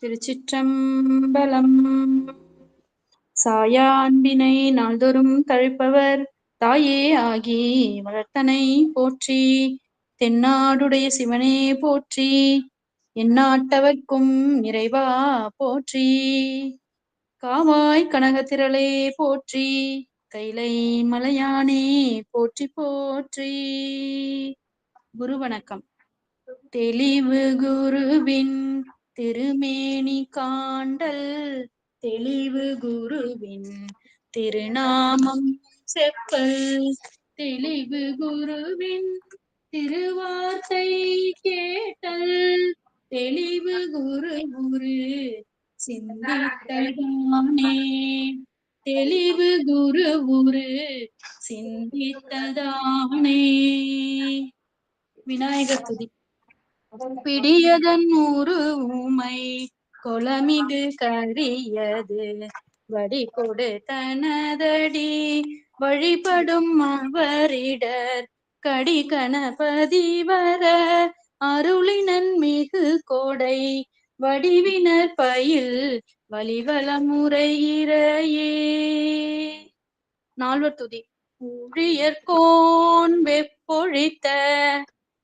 திருச்சிற்றம்பலம். சாயா அன்பினை நாள்தோறும் தழைப்பவர் தாயே ஆகி வளர்த்தனை போற்றி. தென்னாடுடைய சிவனே போற்றி. எந்நாட்டவர்க்கும் இறைவா போற்றி. காவாய் கனகத்திரளே போற்றி. கைலை மலையானே போற்றி போற்றி. குரு வணக்கம். தெளிவு குருவின் திருமேனி காண்டல், தெளிவு குருவின் திருநாமம் செப்பல், தெளிவு குருவின் திருவார்த்தை கேட்டல், தெளிவு குரு குரு சிந்தித்ததானே, தெளிவு குரு குரு சிந்தித்ததானே. விநாயகர் துதி. பிடியதன் ஊறு ஊமை கொளமிகு கரியது வடி கொடு தனதடி, வழிபடும் அவரிடர் கடி கணபதி வர அருளினன் மிகு கோடை வடிவினர் பயில் வலிவலம் முறையிறையே. நால்வர் துதி. ஊழியர்கோன் வெப்பொழித்த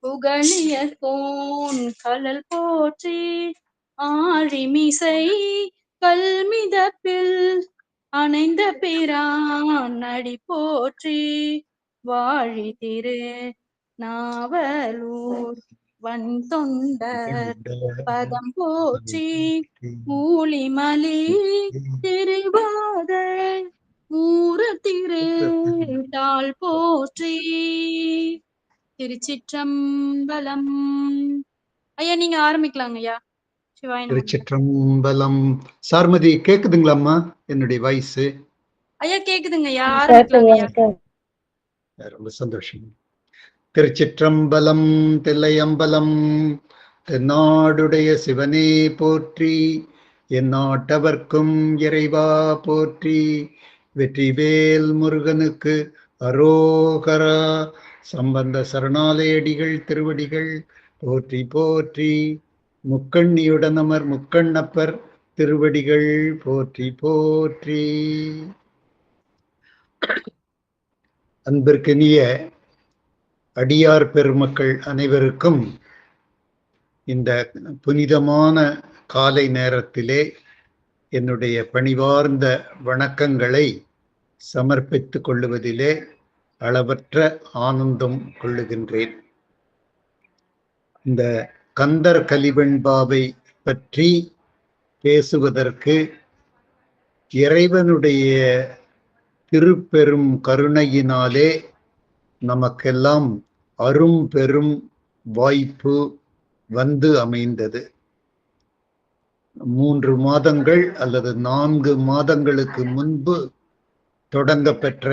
புகழியர்கோன் கழல் போற்றி, ஆழிமிசை கல்மிதப்பில் அணைந்த பிரான் அடி போற்றி, வாழி திரு நாவலூர் வன்தொண்டர் பதம் போற்றி, ஊழிமலி திருவாத ஊரத்திரு தாள் போற்றி. திருச்சிற்றம்பலம். ஐயா நீங்க ஆரம்பிக்கலாங்க ஐயா. சிவாய நமः. திருச்சிற்றம்பலம். சார்மதி கேக்குதுங்களாம்மா என்னுடைய வாய்ஸ்? ஐயா கேக்குதுங்க ஐயா, ஆரம்பிக்கலாங்க ஐயா. ரொம்ப சந்தோஷம். திருச்சிற்றம்பலம். தில்லையம்பலம். தென்னாடுடைய சிவனே போற்றி. எந்நாட்டவர்க்கும் இறைவா போற்றி. வெற்றிவேல் முருகனுக்கு அரோகரா. சம்பந்த சரணாலயடிகள் திருவடிகள் போற்றி போற்றி. முக்கண்ணியுடன் அமர் முக்கண்ணப்பர் திருவடிகள் போற்றி போற்றி. அன்பிற்கினிய அடியார் பெருமக்கள் அனைவருக்கும் இந்த புனிதமான காலை நேரத்திலே என்னுடைய பணிவார்ந்த வணக்கங்களை சமர்ப்பித்துக் கொள்ளுவதிலே அளவற்ற ஆனந்தம் கொள்ளுகின்றேன். இந்த கந்தர் கலிவெண்பாவை பற்றி பேசுவதற்கு இறைவனுடைய திருப்பெரும் கருணையினாலே நமக்கெல்லாம் அரும் பெரும் வாய்ப்பு வந்து அமைந்தது. 3 மாதங்கள் அல்லது 4 மாதங்களுக்கு முன்பு தொடங்க பெற்ற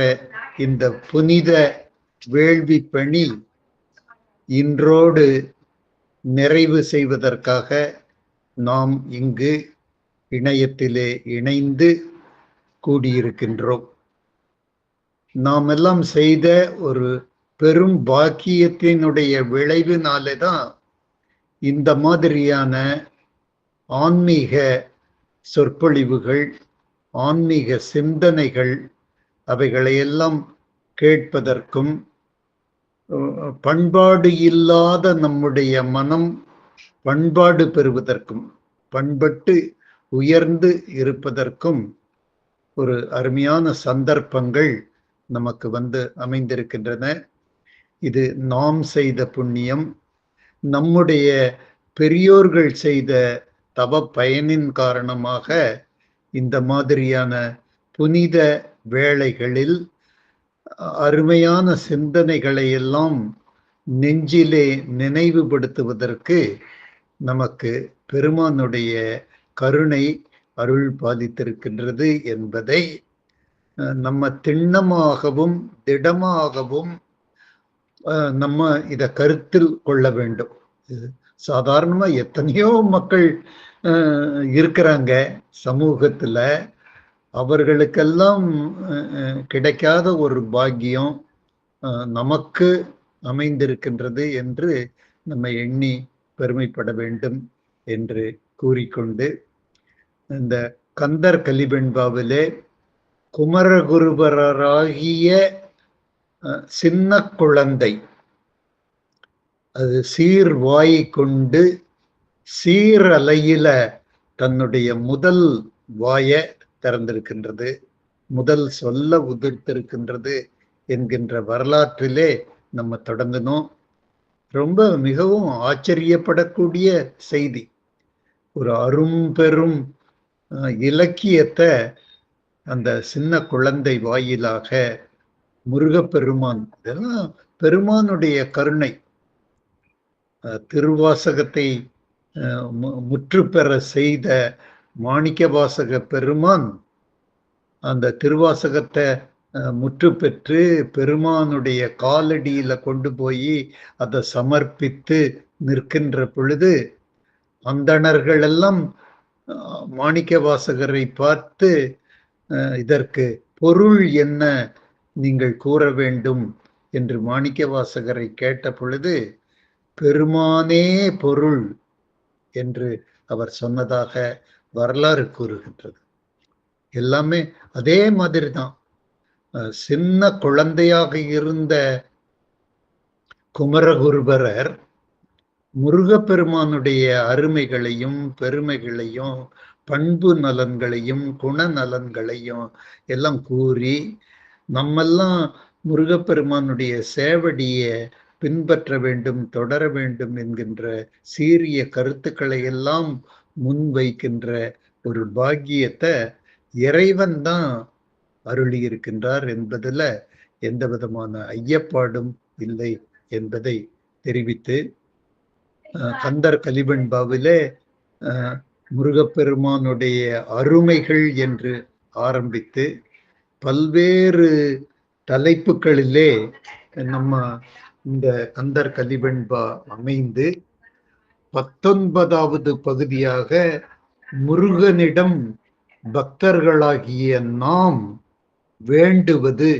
இந்த புனித வேள்வி பணி இன்றோடு நிறைவு செய்வதற்காக நாம் இங்கு இணையத்திலே இணைந்து கூடியிருக்கின்றோம். நாம் எல்லாம் செய்த ஒரு பெரும் பாக்கியத்தினுடைய விளைவினாலே தான் இந்த மாதிரியான ஆன்மீக சொற்பொழிவுகள், ஆன்மீக சிந்தனைகள் அவைகளையெல்லாம் கேட்பதற்கும், பண்பாடு இல்லாத நம்முடைய மனம் பண்பாடு பெறுவதற்கும், பண்பட்டு உயர்ந்து இருப்பதற்கும் ஒரு அருமையான சந்தர்ப்பங்கள் நமக்கு வந்து அமைந்திருக்கின்றன. இது நாம் செய்த புண்ணியம், நம்முடைய பெரியோர்கள் செய்த தவ பயனின் காரணமாக இந்த மாதிரியான புனித வேளைகளில் அருமையான சிந்தனைகளை எல்லாம் நெஞ்சிலே நினைவுபடுத்துவதற்கு நமக்கு பெருமானுடைய கருணை அருள் பாலித்திருக்கின்றது என்பதை நம்ம திண்ணமாகவும் திடமாகவும் நம்ம இதை கருத்தில் கொள்ள வேண்டும். சாதாரணமா எத்தனையோ மக்கள் இருக்கிறாங்க சமூகத்துல, அவர்களுக்கெல்லாம் கிடைக்காத ஒரு பாக்கியம் நமக்கு அமைந்திருக்கின்றது என்று நம்ம எண்ணி பெருமைப்பட வேண்டும் என்று கூறிக்கொண்டு இந்த கந்தர் கலிவெண்பாவிலே குமரகுருபரராகிய சின்ன குழந்தை அது சீர்வாய் கொண்டு சீரலையில தன்னுடைய முதல் வாய திறந்திருக்கின்றது, முதல் சொல்ல உதிர்த்திருக்கின்றது என்கின்ற வரலாற்றிலே நம்ம தொடங்கணும். ரொம்ப மிகவும் ஆச்சரியப்படக்கூடிய செய்தி. ஒரு அரும்பெரும் இலக்கியத்தை அந்த சின்ன குழந்தை வாயிலாக முருகப்பெருமான், இதெல்லாம் பெருமானுடைய கருணை. திருவாசகத்தை முற்று பெற செய்த மாணிக்க வாசக பெருமான் அந்த திருவாசகத்தை முற்று பெற்று பெருமானுடைய காலடியில கொண்டு போய் அதை சமர்ப்பித்து நிற்கின்ற பொழுது அந்தணர்கள் எல்லாம் மாணிக்க வாசகரை பார்த்து இதற்கு பொருள் என்ன நீங்கள் கூற வேண்டும் என்று மாணிக்க வாசகரை கேட்ட பொழுது பெருமானே பொருள் என்று அவர் சொன்னதாக வரலாறு கூறுகின்றது. எல்லாமே அதே மாதிரி தான். சின்ன குழந்தையாக இருந்த குமரகுருபரர் முருகப்பெருமானுடைய அருமைகளையும் பெருமைகளையும் பண்பு நலன்களையும் குணநலன்களையும் எல்லாம் கூறி நம்மெல்லாம் முருகப்பெருமானுடைய சேவடிய பின்பற்ற வேண்டும், தொடர வேண்டும் என்கின்ற சீரிய கருத்துக்களை எல்லாம் முன்வைக்கின்ற ஒரு பாக்கியத்தை இறைவன் தான் அருளி இருக்கின்றார் என்பதில் எந்த விதமான ஐயப்பாடும் இல்லை என்பதை தெரிவித்து கந்தர் கலிவெண்பாவிலே முருகப்பெருமானுடைய அருமைகள் என்று ஆரம்பித்து பல்வேறு தலைப்புகளிலே நம்ம இந்த கந்தர் கலிவெண்பா அமைந்து 19வது பகுதியாக முருகனிடம் பக்தர்களாகிய நாம் வேண்டுவது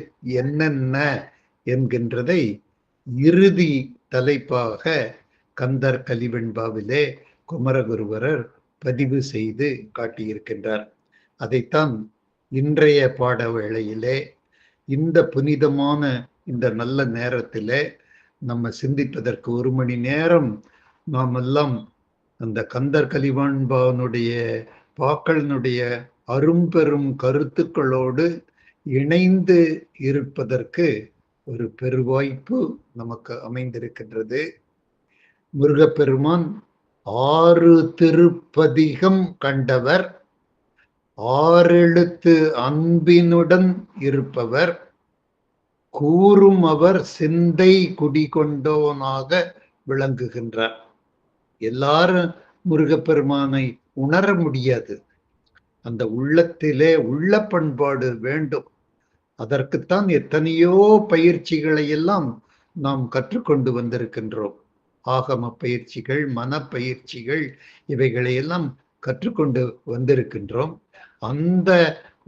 என்னென்ன என்கின்றதை இறுதி தலைப்பாக கந்தர் கலிவெண்பாவிலே குமரகுருபரர் பதிவு செய்து காட்டியிருக்கின்றார். அதைத்தான் இன்றைய பாட வேளையிலே இந்த புனிதமான இந்த நல்ல நேரத்திலே நம்ம சிந்திப்பதற்கு 1 மணி நேரம் நாம் எல்லாம் அந்த கந்தர் கலிவெண்பாவினுடைய பாக்களினுடைய அரும்பெரும் கருத்துக்களோடு இணைந்து இருப்பதற்கு ஒரு பெருவாய்ப்பு நமக்கு அமைந்திருக்கின்றது. முருகப்பெருமான் 6 திருப்பதிகம் கண்டவர், 6 எழுத்து அன்பினுடன் இருப்பவர், கூறும் அவர் சிந்தை குடிகொண்டோனாக விளங்குகின்றார். எல்லாரும் முருகப்பெருமானை உணர முடியாது. அந்த உள்ளத்திலே உள்ள பண்பாடு வேண்டும். அதற்குத்தான் எத்தனையோ பயிற்சிகளை எல்லாம் நாம் கற்றுக்கொண்டு வந்திருக்கின்றோம். ஆகம பயிற்சிகள், மனப்பயிற்சிகள், இவைகளை எல்லாம் கற்றுக்கொண்டு வந்திருக்கின்றோம். அந்த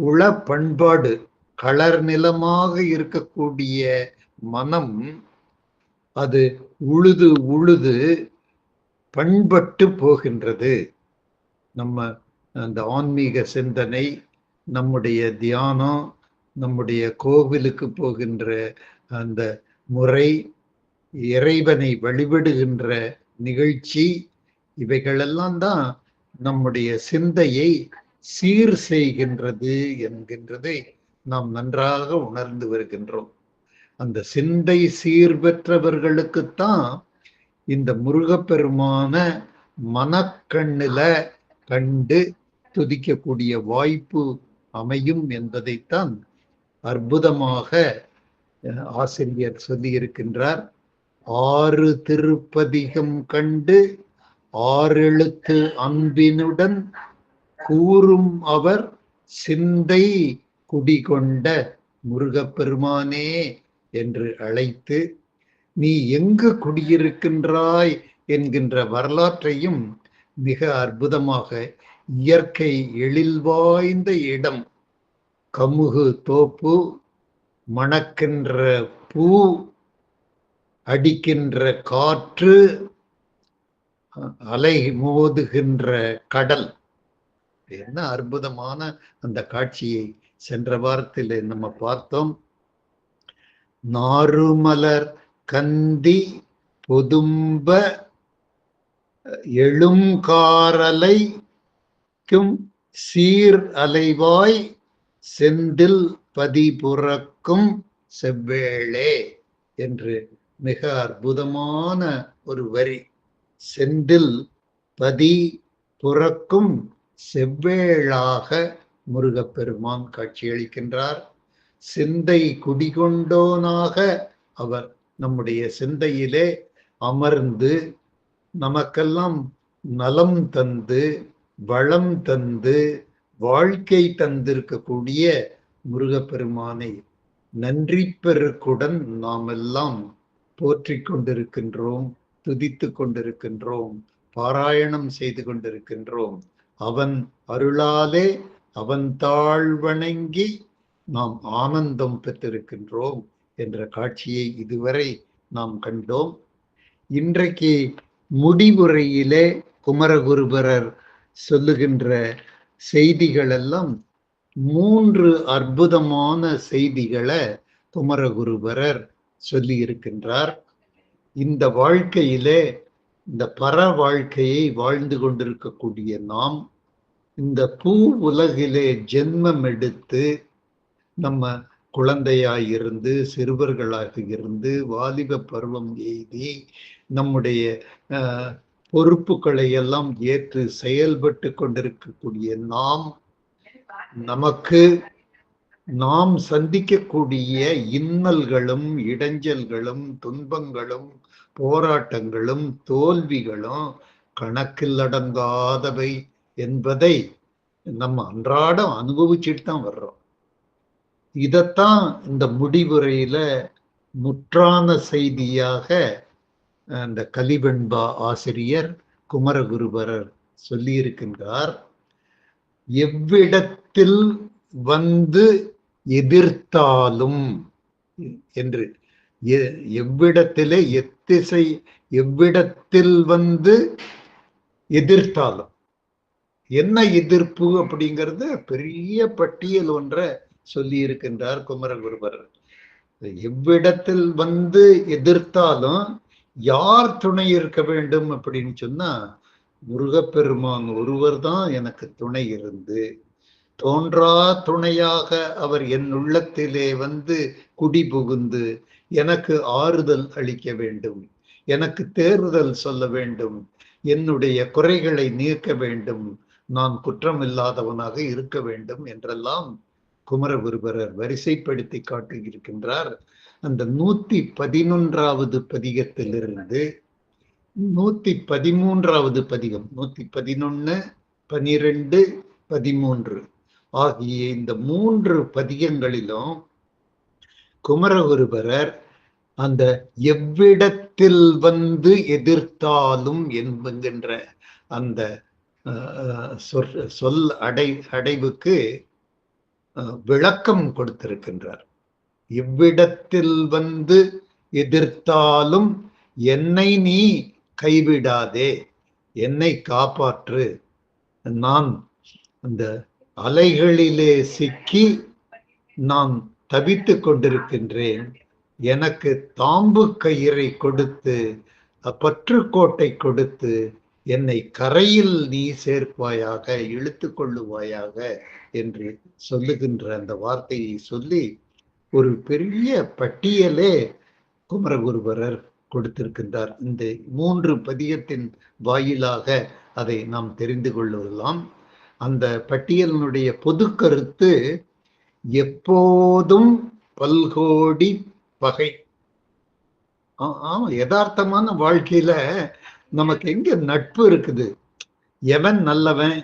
உள பண்பாடு களர் நிலமாக இருக்கக்கூடிய மனம் அது உழுது உழுது பண்பட்டு போகின்றது. நம்ம அந்த ஆன்மீக சிந்தனை, நம்முடைய தியானம், நம்முடைய கோவிலுக்கு போகின்ற அந்த முறை, இறைவனை வழிபடுகின்ற நிகழ்ச்சி, இவைகளெல்லாம் தான் நம்முடைய சிந்தையை சீர் செய்கின்றது என்கின்றதை நாம் நன்றாக உணர்ந்து வருகின்றோம். அந்த சிந்தை சீர் பெற்றவர்களுக்குத்தான் இந்த முருகப்பெருமான மனக்கண்ணில கண்டு துதிக்கக்கூடிய வாய்ப்பு அமையும் என்பதைத்தான் அற்புதமாக ஆசிரியர் சொல்லியிருக்கின்றார். 6 திருப்பதிகம் கண்டு 6 எழுத்து அன்பினுடன் கூறும் அவர் சிந்தை குடிகொண்ட முருகப்பெருமானே என்று அழைத்து, நீ எங்கு குடியிருக்கின்றாய் என்கின்ற வரலாற்றையும் மிக அற்புதமாக, இயற்கை எழில் வாய்ந்த இடம், கமுகு தோப்பு, மணக்கின்ற பூ, அடிக்கின்ற காற்று, அலை மோதுகின்ற கடல், என்ன அற்புதமான அந்த காட்சியை சென்ற வாரத்தில் நம்ம பார்த்தோம். நாறுமலர் கந்தி பொதும்ப எழுங்காரலைக்கும் சீர் அலைவாய் செந்தில் பதிபுறக்கும் செவ்வேளே என்று மிக அற்புதமான ஒரு வரி. செந்தில் பதி புறக்கும் செவ்வேளாக முருகப்பெருமான் காட்சியளிக்கின்றார். சிந்தை குடிகொண்டோனாக அவர் நம்முடைய சிந்தையிலே அமர்ந்து நமக்கெல்லாம் நலம் தந்து வளம் தந்து வாழ்க்கை தந்திருக்கக்கூடிய முருகப்பெருமானை நன்றி பெருக்குடன் நாம் எல்லாம் போற்றிக் கொண்டிருக்கின்றோம், துதித்து கொண்டிருக்கின்றோம், பாராயணம் செய்து கொண்டிருக்கின்றோம். அவன் அருளாலே அவன் தாழ் வணங்கி நாம் ஆனந்தம் பெற்றிருக்கின்றோம் என்ற காட்சியை இதுவரை நாம் கண்டோம். இன்றைக்கு முடிவுரையிலே குமரகுருபரர் சொல்லுகின்ற செய்திகள் எல்லாம் 3 அற்புதமான செய்திகளை குமரகுருபரர் சொல்லி இருக்கின்றார். இந்த வாழ்க்கையிலே, இந்த பர வாழ்க்கையை வாழ்ந்து கொண்டிருக்கக்கூடிய நாம் இந்த பூ உலகிலே ஜென்மம் எடுத்து நம்ம குழந்தையாயிருந்து சிறுவர்களாக இருந்து வாலிப பருவம் எய்தி நம்முடைய பொறுப்புகளை எல்லாம் ஏற்று செயல்பட்டு கொண்டிருக்கக்கூடிய நமக்கு நாம் சந்திக்கக்கூடிய இன்னல்களும் இடைஞ்சல்களும் துன்பங்களும் போராட்டங்களும் தோல்விகளும் கணக்கில் அடங்காதவை என்பதை நம்ம அன்றாடம் அனுபவிச்சுட்டு தான் வர்றோம். இதத்தான் இந்த முடிவுரையில முற்றான செய்தியாக அந்த கலிவெண்பா ஆசிரியர் குமரகுருபரர் சொல்லியிருக்கின்றார். எவ்விடத்தில் வந்து எதிர்த்தாலும் என்று, எவ்விடத்திலே எத்திசை எவ்விடத்தில் வந்து எதிர்த்தாலும் என்ன எதிர்ப்பு அப்படிங்கிறது பெரிய பட்டியல் ஒன்றை சொல்லி இருக்கின்றார் குமரகுருபரர். எவ்விடத்தில் வந்து எதிர்த்தாலும் யார் துணை இருக்க வேண்டும் அப்படின்னு சொன்னா முருகப்பெருமான் ஒருவர் தான் எனக்கு துணை இருந்து தோன்றா துணையாக அவர் என் உள்ளத்திலே வந்து குடி புகுந்து எனக்கு ஆறுதல் அளிக்க வேண்டும், எனக்கு தேறுதல் சொல்ல வேண்டும், என்னுடைய குறைகளை நீக்க வேண்டும், நான் குற்றமில்லாதவனாக இருக்க வேண்டும் என்றெல்லாம் குமரகுருபரர் வரிசைப்படுத்தி காட்டியிருக்கின்றார். அந்த 111வது பதிகத்திலிருந்து 113வது பதிகம், 111, 12, 13 ஆகிய இந்த 3 பதிகங்களிலும் குமரகுருபரர் அந்த எவ்விடத்தில் வந்து எதிர்த்தாலும் என்கின்ற அந்த சொல் அடைவுக்கு விளக்கம் கொடுத்திருக்கின்றார். எவ்விடத்தில் வந்து எதிர்த்தாலும் என்னை நீ கைவிடாதே, என்னை காப்பாற்று, நான் அந்த அலைகளிலே சிக்கி நான் தவித்து கொண்டிருக்கின்றேன், எனக்கு தாம்பு கயிறை கொடுத்து பற்றுக்கோட்டை கொடுத்து என்னை கரையில் நீ சேர்ப்பாயாக, இழுத்து கொள்ளுவாயாக என்று சொல்லுகின்ற அந்த வார்த்தையை சொல்லி ஒரு பெரிய பட்டியலே குமரகுருபரர் கொடுத்திருக்கின்றார். இந்த 3 பதிகத்தின் வாயிலாக அதை நாம் தெரிந்து கொள்ளலாம். அந்த பட்டியலினுடைய பொது கருத்து எப்போதும் பல்கோடி பகை. யதார்த்தமான வாழ்க்கையில நமக்கு எங்க நட்பு இருக்குது, எவன் நல்லவன்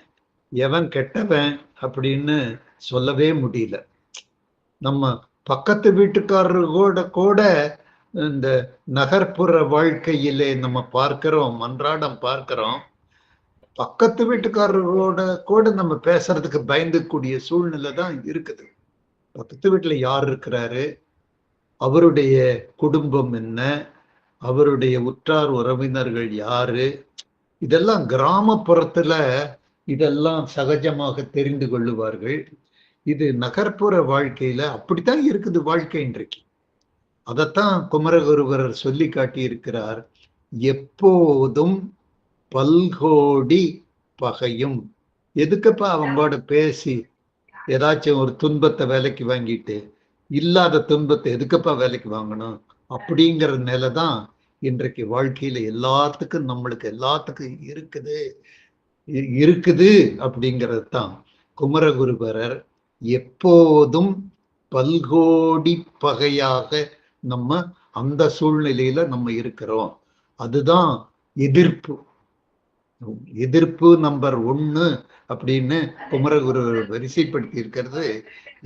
எவன் கெட்டவன் அப்படின்னு சொல்லவே முடியல. நம்ம பக்கத்து வீட்டுக்காரர்களோட கூட இந்த நகர்ப்புற வாழ்க்கையிலே நம்ம பார்க்கிறோம், அன்றாடம் பார்க்கிறோம், பக்கத்து வீட்டுக்காரர்களோட கூட நம்ம பேசுறதுக்கு பயந்துக்கூடிய சூழ்நிலை தான் இருக்குது. பக்கத்து வீட்டுல யார் இருக்கிறாரு, அவருடைய குடும்பம் என்ன, அவருடைய உற்றார் உறவினர்கள் யாரு, இதெல்லாம் கிராமப்புறத்துல இதெல்லாம் சகஜமாக தெரிந்து கொள்ளுவார்கள். இது நகர்ப்புற வாழ்க்கையில அப்படித்தான் இருக்குது வாழ்க்கை இன்றைக்கு. அதைத்தான் குமரகுருபரர் சொல்லி காட்டியிருக்கிறார். எப்போதும் பல்கோடி பகையும். எதுக்குப்பா அவங்களோட பேசி ஏதாச்சும் ஒரு துன்பத்தை வேலைக்கு வாங்கிட்டு இல்லாத துன்பத்தை எதுக்குப்பா வேலைக்கு வாங்கணும் அப்படிங்கிற நிலை தான் இன்றைக்கு வாழ்க்கையில எல்லாத்துக்கும் நம்மளுக்கு எல்லாத்துக்கும் இருக்குது அப்படிங்கிறது தான் குமரகுருபரர் எப்போதும் பல்கோடி பகையாக நம்ம அந்த சூழ்நிலையில நம்ம இருக்கிறோம். அதுதான் எதிர்ப்பு நம்பர் 1 அப்படின்னு குமரகுரு வரிசைப்படுத்தி இருக்கிறது.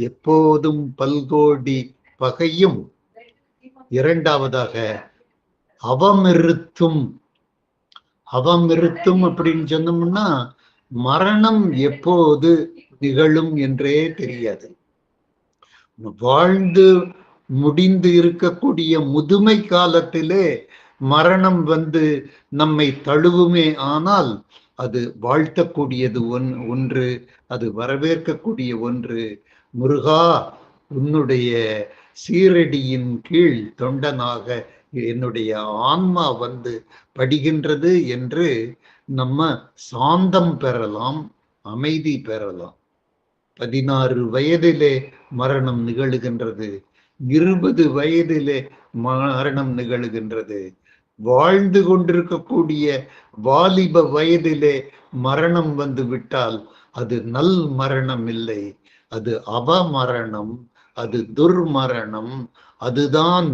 எப்போதும் பல்கோடி பகையும். இரண்டாவதாக அவமிருத்தும் அப்படின்னு சொன்னோம்னா மரணம் எப்போது நிகழும் என்றே தெரியாது. வாழ்ந்து முடிந்து இருக்கக்கூடிய முதுமை காலத்திலே மரணம் வந்து நம்மை தழுவுமே, ஆனால் அது வாழ்த்தக்கூடியது ஒன்று, அது வரவேற்கக்கூடிய ஒன்று. முருகா, உன்னுடைய சீரடியின் கீழ் தொண்டனாக என்னுடைய ஆன்மா வந்து படிகின்றது என்று நம்ம சாந்தம் பெறலாம், அமைதி பெறலாம். 16 வயதிலே மரணம் நிகழுகின்றது, 20 வயதிலே மரணம் நிகழுகின்றது. வாழ்ந்து கொண்டிருக்கக்கூடிய வாலிப வயதிலே மரணம் வந்து விட்டால் அது நல் மரணம் இல்லை, அது அவமரணம், அது துர்மரணம். அதுதான்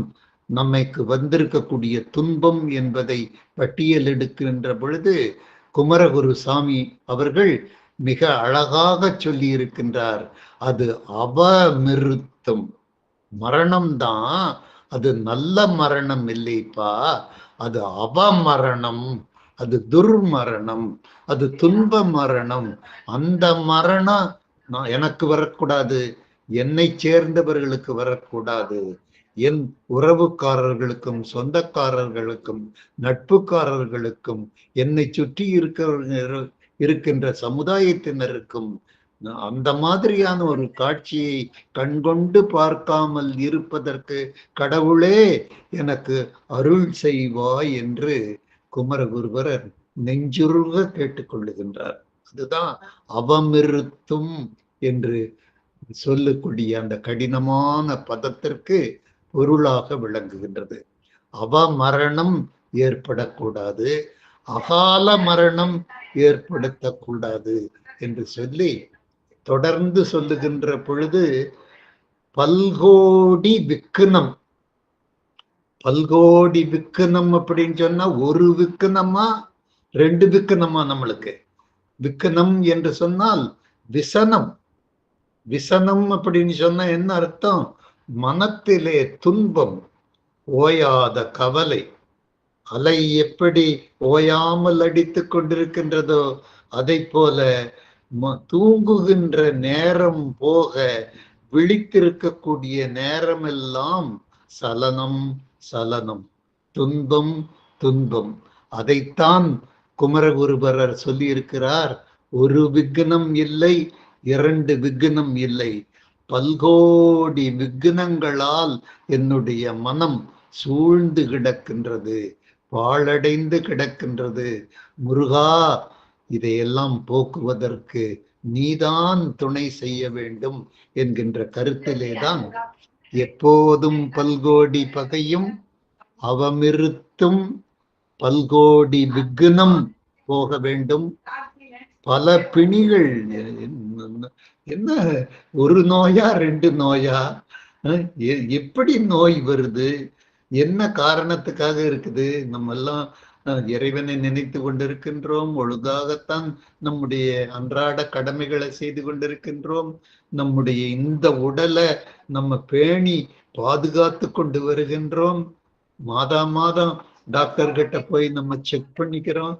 நமக்கு வந்திருக்கக்கூடிய துன்பம் என்பதை பட்டியலெடுக்கின்ற பொழுது குமரகுரு சாமி அவர்கள் மிக அழகாக சொல்லி இருக்கின்றார். அது அவமிருத்தம் மரணம்தான், அது நல்ல மரணம் இல்லைப்பா, அது அவமரணம், அது துர்மரணம், அது துன்ப மரணம். அந்த மரணம் எனக்கு வரக்கூடாது, என்னை சேர்ந்தவர்களுக்கு வரக்கூடாது, என் உறவுக்காரர்களுக்கும் சொந்தக்காரர்களுக்கும் நட்புக்காரர்களுக்கும் என்னை சுற்றி இருக்கின்ற சமுதாயத்தினருக்கும் அந்த மாதிரியான ஒரு காட்சியை கண்கொண்டு பார்க்காமல் இருப்பதற்கு கடவுளே எனக்கு அருள் செய்வாய் என்று குமரகுருபரர் நெஞ்சுருக கேட்டுக்கொள்ளுகின்றார். அதுதான் அவமிருத்தும் என்று சொல்லக்கூடிய அந்த கடினமான பதத்திற்கு பொருளாக விளங்குகின்றது. அவமரணம் ஏற்படக்கூடாது, அகால மரணம் ஏற்படுத்தக்கூடாது என்று சொல்லி தொடர்ந்து சொல்லுகின்ற பொழுது பல்கோடி விக்கனம். பல்கோடி விக்கனம் அப்படின்னு சொன்னா ஒரு விக்கனமா 2 விக்கனமா? நம்மளுக்கு விக்கனம் என்று சொன்னால் விசனம். விசனம் அப்படின்னு சொன்னா என்ன அர்த்தம்? மனத்திலே துன்பம், ஓயாத கவலை. அலை எப்படி ஓயாமல் அடித்துக் கொண்டிருக்கின்றதோ அதை போல தூங்குகின்ற நேரம் போக விழித்திருக்கக்கூடிய நேரமெல்லாம் சலனம் சலனம், துன்பம் துன்பம். அதைத்தான் குமரகுருபரர் சொல்லி இருக்கிறார். ஒரு விக்னம் இல்லை, 2 விக்னம் இல்லை, பல்கோடி விக்னங்களால் என்னுடைய மனம் சூழ்ந்து கிடக்கின்றது, பாழடைந்து கிடக்கின்றது. முருகா, இதையெல்லாம் போக்குவதற்கு நீதான் துணை செய்ய வேண்டும் என்கின்ற கருத்திலேதான் எப்போதும் பல்கோடி பகையும் அவமிருத்தும் பல்கோடி விக்னம் போக வேண்டும். பல பிணிகள், என்ன ஒரு நோயா 2 நோயா? எப்படி நோய் வருது? என்ன காரணத்துக்காக இருக்குது? நம்ம எல்லாம் இறைவனை நினைத்து கொண்டிருக்கின்றோம், ஒழுங்காகத்தான் நம்முடைய அன்றாட கடமைகளை செய்து கொண்டிருக்கின்றோம், நம்முடைய இந்த உடலை நம்ம பேணி பாதுகாத்து கொண்டு வருகின்றோம், மாதம் டாக்டர் கிட்ட போய் நம்ம செக் பண்ணிக்கிறோம்.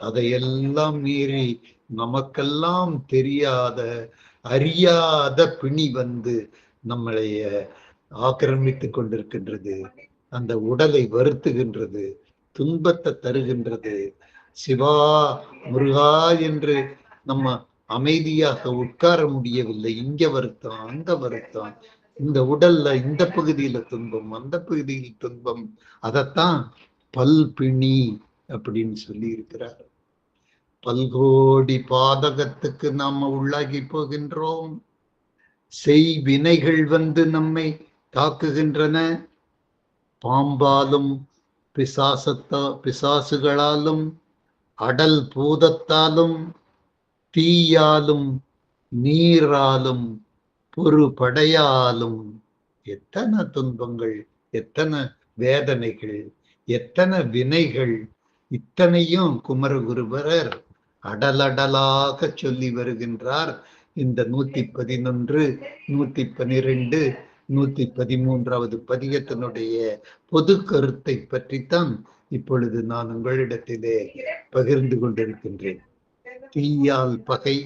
அதையெல்லாம் மீறி நமக்கெல்லாம் தெரியாத அறியாத பிணி வந்து நம்மளைய ஆக்கிரமித்து கொண்டிருக்கின்றது, அந்த உடலை வருத்துகின்றது, துன்பத்தை தருகின்றது. சிவா, முருகா என்று நம்ம அமைதியாக உட்கார முடியவில்லை. இங்க வருத்தம், அங்க வருத்தம், இந்த உடல்ல இந்த பகுதியில துன்பம், அந்த பகுதியில் துன்பம். அதத்தான் பல்பிணி அப்படின்னு சொல்லி இருக்கிறார். பல்கோடி பாதகத்துக்கு நாம உள்ளாகி போகின்றோம். செய்வினைகள் வந்து நம்மை தாக்குகின்றன. பாம்பாலும் பிசாசுகளாலும் அடல் பூதத்தாலும் தீயாலும் நீராலும் பொறுபடையாலும் எத்தனை துன்பங்கள், எத்தனை வேதனைகள், எத்தனை வினைகள், இத்தனையும் குமரகுருபரர் அடலடலாக சொல்லி வருகின்றார். இந்த 111, 112, 113வது பதிகத்தினுடைய பொது கருத்தை பற்றித்தான் இப்பொழுது நான் உங்களிடத்திலே பகிர்ந்து கொண்டிருக்கின்றேன். தீயால் பகை,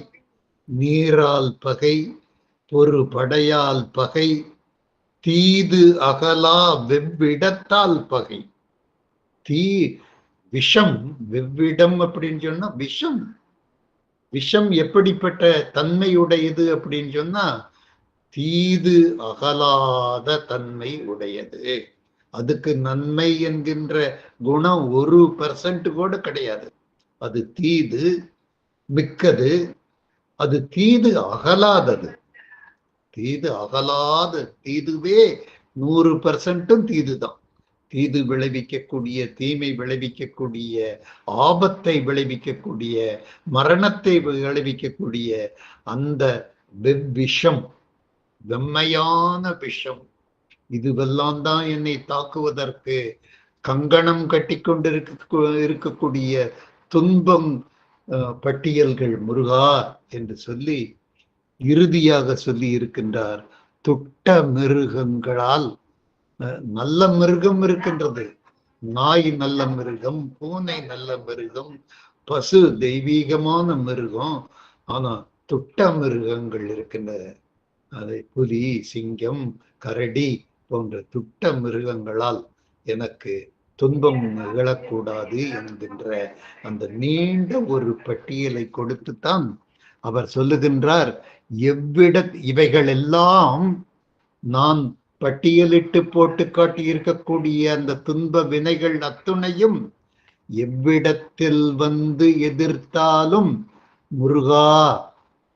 நீரால் பகை, பொறுபடையால் பகை, தீது அகலா வெவ்விடத்தால் பகை. தீ விஷம், வெவ்விடம் அப்படின்னு சொன்னா விஷம். விஷம் எப்படிப்பட்ட தன்மையுடையது அப்படின்னு சொன்னா தீது அகலாத தன்மை உடையது. அதுக்கு நன்மை என்கின்ற குணம் 1% கூட கிடையாது. அது தீது மிக்கது, அது தீது அகலாதது. தீது அகலாது, தீதுவே 100% தீதுதான். தீது விளைவிக்கக்கூடிய, தீமை விளைவிக்கக்கூடிய, ஆபத்தை விளைவிக்கக்கூடிய, மரணத்தை விளைவிக்கக்கூடிய அந்த வெவ்விஷம், வெம்மையான விஷம், இதுவெல்லாம் தான் என்னை தாக்குவதற்கு கங்கணம் கட்டி இருக்கக்கூடிய துன்பம் பட்டியல்கள் முருகா என்று சொல்லி இறுதியாக சொல்லி இருக்கின்றார். துட்ட மிருகங்களால், நல்ல மிருகம் இருக்கின்றது, நாய் நல்ல மிருகம், பூனை நல்ல மிருகம், பசு தெய்வீகமான மிருகம். ஆனா துட்ட மிருகங்கள் இருக்கின்றன. அதை புலி, சிங்கம், கரடி போன்ற துட்ட மிருகங்களால் எனக்கு துன்பம் நிகழக்கூடாது என்கின்ற அந்த நீண்ட ஒரு பட்டியலை கொடுத்துத்தான் அவர் சொல்லுகின்றார். இவைகள் எல்லாம் நான் பட்டியலிட்டு போட்டு காட்டி இருக்கக்கூடிய அந்த துன்ப வினைகள் அத்துணையும் எவ்விடத்தில் வந்து எதிர்த்தாலும் முருகா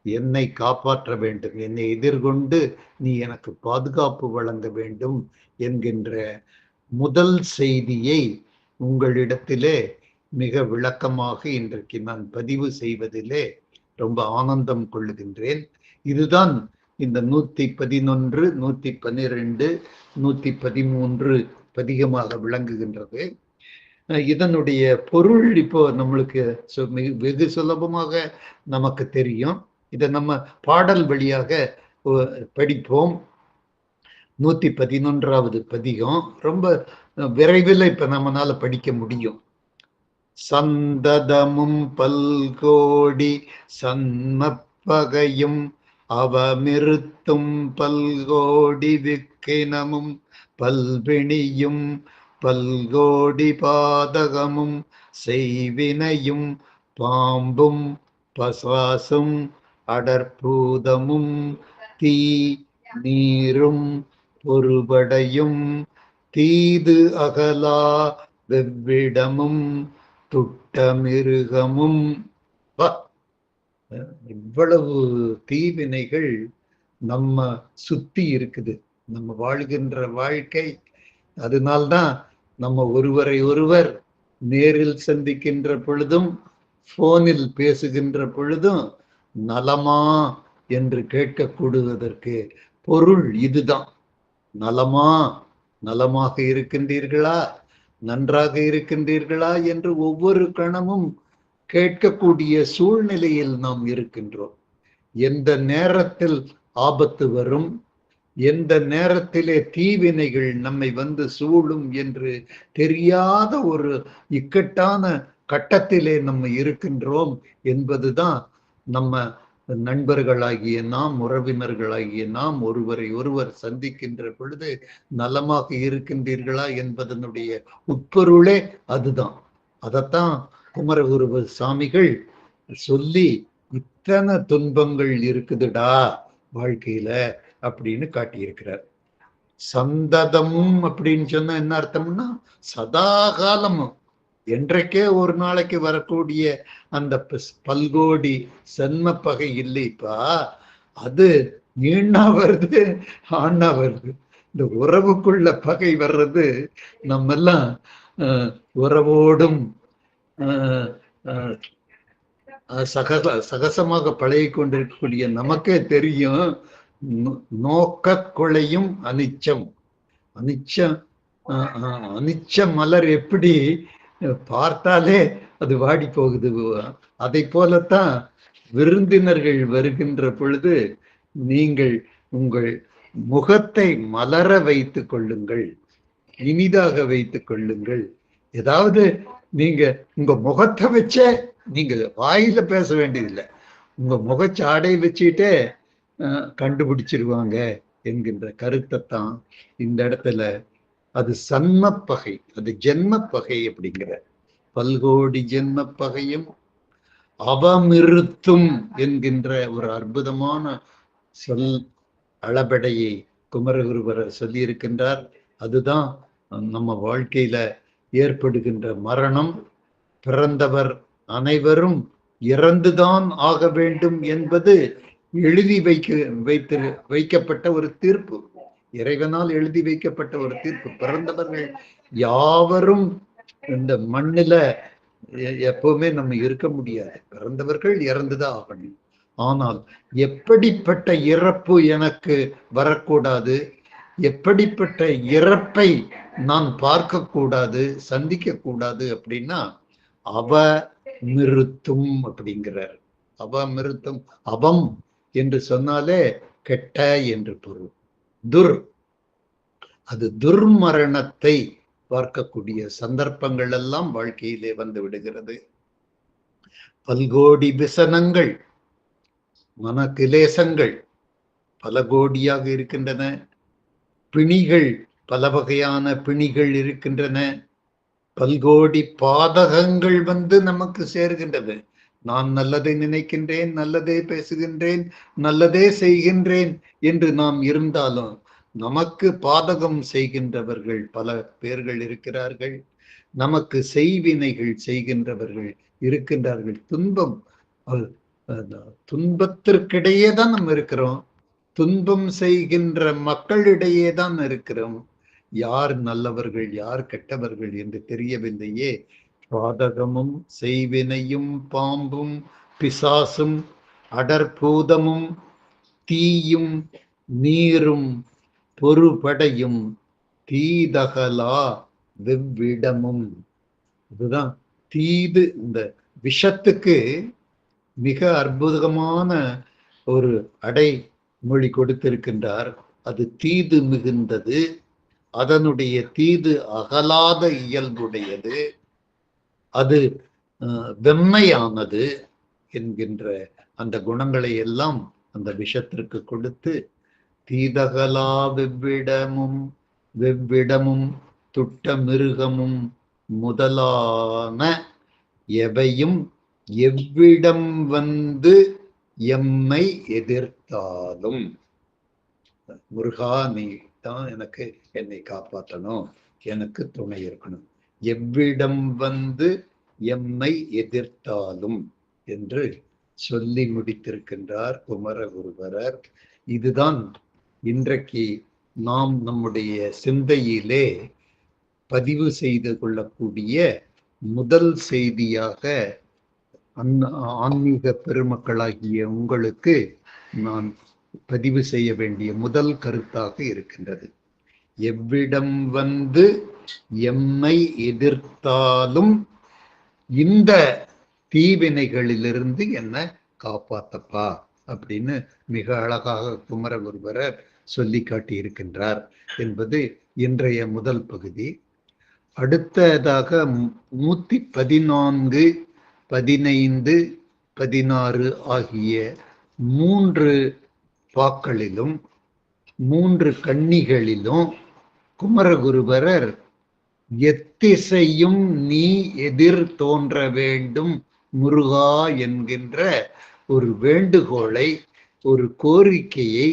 என்னை காப்பாற்ற வேண்டும், என்னை எதிர்கொண்டு நீ எனக்கு பாதுகாப்பு வழங்க வேண்டும் என்கின்ற முதல் செய்தியை உங்களிடத்திலே மிக விளக்கமாக இன்றைக்கு நான் பதிவு செய்வதிலே ரொம்ப ஆனந்தம் கொள்ளுகின்றேன். இதுதான் இந்த 111, 112, 113 பதிகமாக விளங்குகின்றது. இதனுடைய பொருள் இப்போ நம்மளுக்கு வெகு சுலபமாக நமக்கு தெரியும். இதை நம்ம பாடல் வழியாக படிப்போம். 111வது பதிகம் ரொம்ப விரைவில் இப்ப நம்மளால படிக்க முடியும். சந்ததமும் பல்கோடி சன்மப்பகையும் அவமிருத்தும் பல்கோடி விக்கினமும் பல்வினியும் பல்கோடி பாதகமும் செய்வினையும் பாம்பும் பசாசும் அடற்பூதமும் தீ நீரும் பொறுபடையும் தீது அகலா வெவ்விடமும் துட்டமிருகமும். இவ்வளவு தீவினைகள் நம்ம சுத்தி இருக்குது, நம்ம வாழ்கின்ற வாழ்க்கை. அதனால்தான் நம்ம ஒருவரை ஒருவர் நேரில் சந்திக்கின்ற பொழுதும் போனில் பேசுகின்ற பொழுதும் நலமா என்று கேட்கக்கூடுவதற்கு பொருள் இதுதான். நலமா, நலமாக இருக்கின்றீர்களா, நன்றாக இருக்கின்றீர்களா என்று ஒவ்வொரு கணமும் கேட்கக்கூடிய சூழ்நிலையில் நாம் இருக்கின்றோம். எந்த நேரத்தில் ஆபத்து வரும், எந்த நேரத்திலே தீவினைகள் நம்மை வந்து சூழும் என்று தெரியாத ஒரு இக்கட்டான கட்டத்திலே நம்ம இருக்கின்றோம் என்பதுதான் நம்ம நண்பர்களாகிய நாம், உறவினர்களாகிய நாம் ஒருவரை ஒருவர் சந்திக்கின்ற பொழுது நலமாக இருக்கின்றீர்களா என்பதனுடைய உட்பொருளே அதுதான். அதத்தான் குமரகுரு சாமிகள் சொல்லி இத்தனை துன்பங்கள் இருக்குதுடா வாழ்க்கையில அப்படின்னு காட்டியிருக்கிறார். சந்ததமும் அப்படின்னு சொன்னா என்ன அர்த்தம்னா சதா காலமும், என்றைக்கே ஒரு நாளைக்கு வரக்கூடிய அந்த பல்கோடி சென்ம பகை இல்லைப்பா, அது நீண்ணா வருது ஆண்ணா வருது. இந்த உறவுக்குள்ள பகை வர்றது நம்ம எல்லாம் உறவோடும் சகசமாக பழகி கொண்டிருக்கக்கூடிய நமக்கே தெரியும். நோக்க கொலையும் அனிச்சம். அனிச்சம் அனிச்ச மலர் எப்படி பார்த்தாலே அது வாடி போகுது, அதை போலத்தான் விருந்தினர்கள் வருகின்ற பொழுது நீங்கள் உங்கள் முகத்தை மலர வைத்துக் கொள்ளுங்கள், இனிதாக வைத்துக் கொள்ளுங்கள். ஏதாவது நீங்க உங்க முகத்தை வச்சே, நீங்க வாயில பேச வேண்டியதில்லை, உங்க முகச்சாடை வச்சுட்டே கண்டுபிடிச்சிருவாங்க என்கின்ற கருத்தைத்தான் இந்த இடத்துல, அது சன்ம பகை, அது ஜென்ம பகை அப்படிங்கிற பல்கோடி ஜென்ம பகையும் அவமிருத்தும் என்கின்ற ஒரு அற்புதமான சொல் அளபடையை குமரகுருபரர் சொல்லி இருக்கின்றார். அதுதான் நம்ம வாழ்க்கையில ஏற்படுகின்ற மரணம். பிறந்தவர் அனைவரும் இறந்துதான் ஆக வேண்டும் என்பது எழுதி வைக்கப்பட்ட ஒரு தீர்ப்பு, இறைவனால் எழுதி வைக்கப்பட்ட ஒரு தீர்ப்பு. பிறந்தவர்கள் யாவரும் இந்த மண்ணில எப்பவுமே நம்ம இருக்க முடியாது, பிறந்தவர்கள் இறந்துதான் ஆகணும். ஆனால் எப்படிப்பட்ட இறப்பு எனக்கு வரக்கூடாது, எப்படிப்பட்ட இறப்பை நான் பார்க்க கூடாது, சந்திக்க கூடாது அப்படின்னா அவமிருத்தும் அப்படிங்கிறார். அவமிருத்தும், அவம் என்று சொன்னாலே கெட்ட என்று பொருள். துர், அது துர்மரணத்தை பார்க்கக்கூடிய சந்தர்ப்பங்கள் எல்லாம் வாழ்க்கையிலே வந்து விடுகிறது. பல்கோடி விசனங்கள், மனக்கிலேசங்கள் பல கோடியாக இருக்கின்றன. பிணிகள், பல வகையான பிணிகள் இருக்கின்றன. பல்கோடி பாதகங்கள் வந்து நமக்கு சேர்கின்றது. நான் நல்லதை நினைக்கின்றேன், நல்லதே பேசுகின்றேன், நல்லதே செய்கின்றேன் என்று நாம் இருந்தாலும் நமக்கு பாதகம் செய்கின்றவர்கள் பல பேர்கள் இருக்கிறார்கள். நமக்கு செய்வினைகள் செய்கின்றவர்கள் இருக்கின்றார்கள். துன்பம், துன்பத்திற்கிடையே தான் நம்ம இருக்கிறோம். துன்பம் செய்கின்ற மக்களிடையே தான் இருக்கிறோம். யார் நல்லவர்கள் யார் கெட்டவர்கள் என்று தெரியவில்லையே. பாதகமும் செய்வினையும் பாம்பும் பிசாசும் அடற்பூதமும் தீயும் நீரும் பொறுபடையும் தீதகலா வெவ்விடமும். இதுதான் தீது. இந்த விஷத்துக்கு மிக அற்புதமான ஒரு அடைமொழி கொடுத்திருக்கின்றார். அது தீது மிகுந்தது, அதனுடைய தீது அகலாத இயல்புடையது, அது வெம்மையானது என்கின்ற அந்த குணங்களை எல்லாம் அந்த விஷத்திற்கு கொடுத்து, தீதகலா வெவ்விடமும் வெவ்விடமும் துட்ட மிருகமும் முதலான எவையும் எவ்விடம் வந்து எம்மை எதிர்த்தாலும், முருகா நீ தான் எனக்கு என்னை காப்பாற்றணும், எனக்கு துணை இருக்கணும், எவ்விடம் வந்து எம்மை எதிர்த்தாலும் என்று சொல்லி முடித்திருக்கின்றார் குமரகுருபரர். இதுதான் இன்றைக்கு நாம் நம்முடைய சிந்தையிலே பதிவு செய்து கொள்ளக்கூடிய முதல் செய்தியாக ஆன்மீக பெருமக்களாகிய உங்களுக்கு நான் பதிவு செய்ய வேண்டிய முதல் கருத்தாக இருக்கின்றது. எவ்விடம் வந்து எம்மை எதிர்த்தாலும் இந்த தீவினைகளிலிருந்து என்ன காப்பாத்தப்பா அப்படின்னு மிக அழகாக குமரகுருபரர் சொல்லி காட்டி இருக்கின்றார் என்பது இன்றைய முதல் பகுதி. அடுத்ததாக 114, 15, 16 ஆகிய 3 பாக்களிலும் 3 கன்னிகளிலும் குமரகுருபரர் எத்திசையும் நீ எதிர் தோன்ற வேண்டும் முருகா என்கின்ற ஒரு வேண்டுகோளை, ஒரு கோரிக்கையை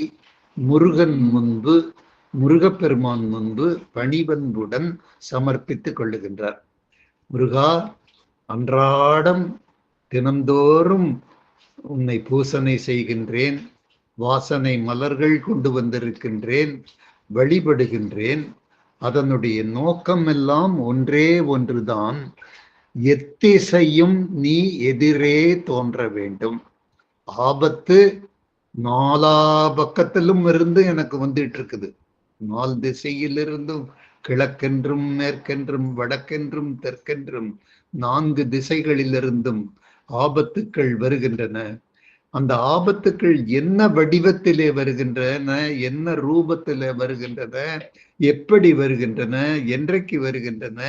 முருகன் முன்பு, முருகப்பெருமான் முன்பு பணிவன்புடன் சமர்ப்பித்துக் கொள்ளுகின்றார். முருகா, அன்றாடம் தினந்தோறும் உன்னை பூசனை செய்கின்றேன், வாசனை மலர்கள் கொண்டு வந்திருக்கின்றேன், வழிபடுகின்றேன். அதனுடைய நோக்கம் எல்லாம் ஒன்றே ஒன்றுதான், எத்திசையும் நீ எதிரே தோன்ற வேண்டும். ஆபத்து நாலா பக்கத்திலும் இருந்து எனக்கு வந்துட்டு இருக்குது. 4 திசையிலிருந்தும், கிழக்கென்றும் மேற்கென்றும் வடக்கென்றும் தெற்கென்றும் 4 திசைகளிலிருந்தும் ஆபத்துக்கள் வருகின்றன. அந்த ஆபத்துக்கள் என்ன வடிவத்திலே வருகின்றன, என்ன ரூபத்திலே வருகின்றன, எப்படி வருகின்றன, என்றைக்கு வருகின்றன,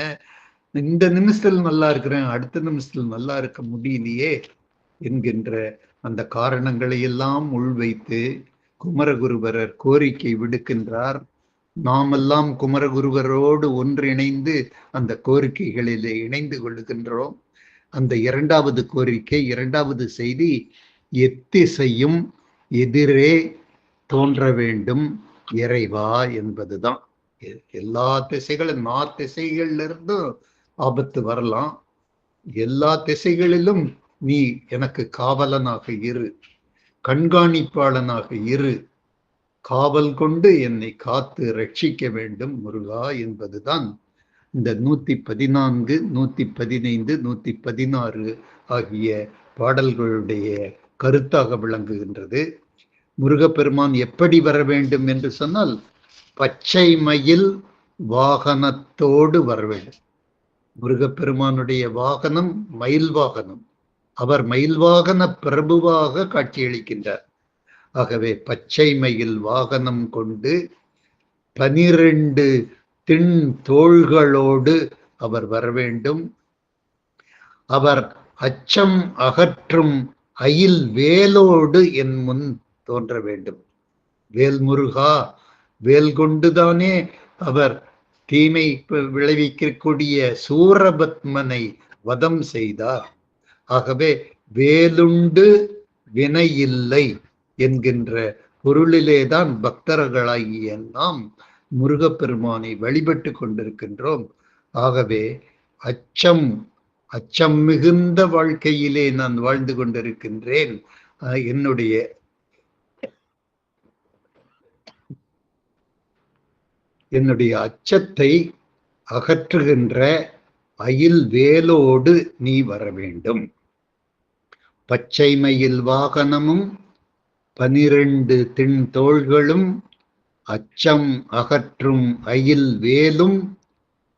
இந்த நிமிஷத்தில் நல்லா இருக்கிறேன், அடுத்த நிமிஷத்தில் நல்லா இருக்க முடியலையே என்கின்ற அந்த காரணங்களை எல்லாம் உள்வைத்து குமரகுருபரர் கோரிக்கை விடுக்கின்றார். நாமெல்லாம் குமரகுருபரோடு ஒன்றிணைந்து அந்த கோரிக்கைகளிலே இணைந்து கொள்ளுகின்றோம். அந்த 2வது கோரிக்கை, 2வது செய்தி, எத்திசையும் எதிரே தோன்ற வேண்டும் இறைவா என்பதுதான். எல்லா திசைகளும், 4 திசைகள்ல இருந்தும் ஆபத்து வரலாம். எல்லா திசைகளிலும் நீ எனக்கு காவலனாக இரு, கண்காணிப்பாளனாக இரு, காவல் கொண்டு என்னை காத்து ரட்சிக்க வேண்டும் முருகா என்பதுதான் இந்த 114, 115, 116 ஆகிய பாடல்களுடைய கருத்தாக விளங்குகின்றது. முருகப்பெருமான் எப்படி வர வேண்டும் என்று சொன்னால், பச்சை மயில் வாகனத்தோடு வர வேண்டும். முருகப்பெருமானுடைய வாகனம் மயில் வாகனம். அவர் மயில் வாகன பிரபுவாக காட்சியளிக்கின்றார். ஆகவே பச்சை மயில் வாகனம் கொண்டு 12 திண் தோள்களோடு அவர் வர வேண்டும். அவர் அச்சம் அகற்றும் அயில் வேலோடு என் முன் தோன்ற வேண்டும். வேல் முருகா, வேல் கொண்டுதானே அவர் தீமை விளைவிக்கக்கூடிய சூரபத்மனை வதம் செய்தார். ஆகவே வேலுண்டு வினையில்லை என்கின்ற பொருளிலேதான் பக்தர்களாகிய நாம் முருகப்பெருமானை வழிபட்டு கொண்டிருக்கின்றோம். ஆகவே அச்சம் மிகுந்த வாழ்க்கையிலே நான் வாழ்ந்து கொண்டிருக்கின்றேன். என்னுடைய அச்சத்தை அகற்றுகின்ற அயில் வேலோடு நீ வர வேண்டும். பச்சை மயில் வாகனமும் 12 திண் தோள்களும் அச்சம் அகற்றும் அயில் வேலும்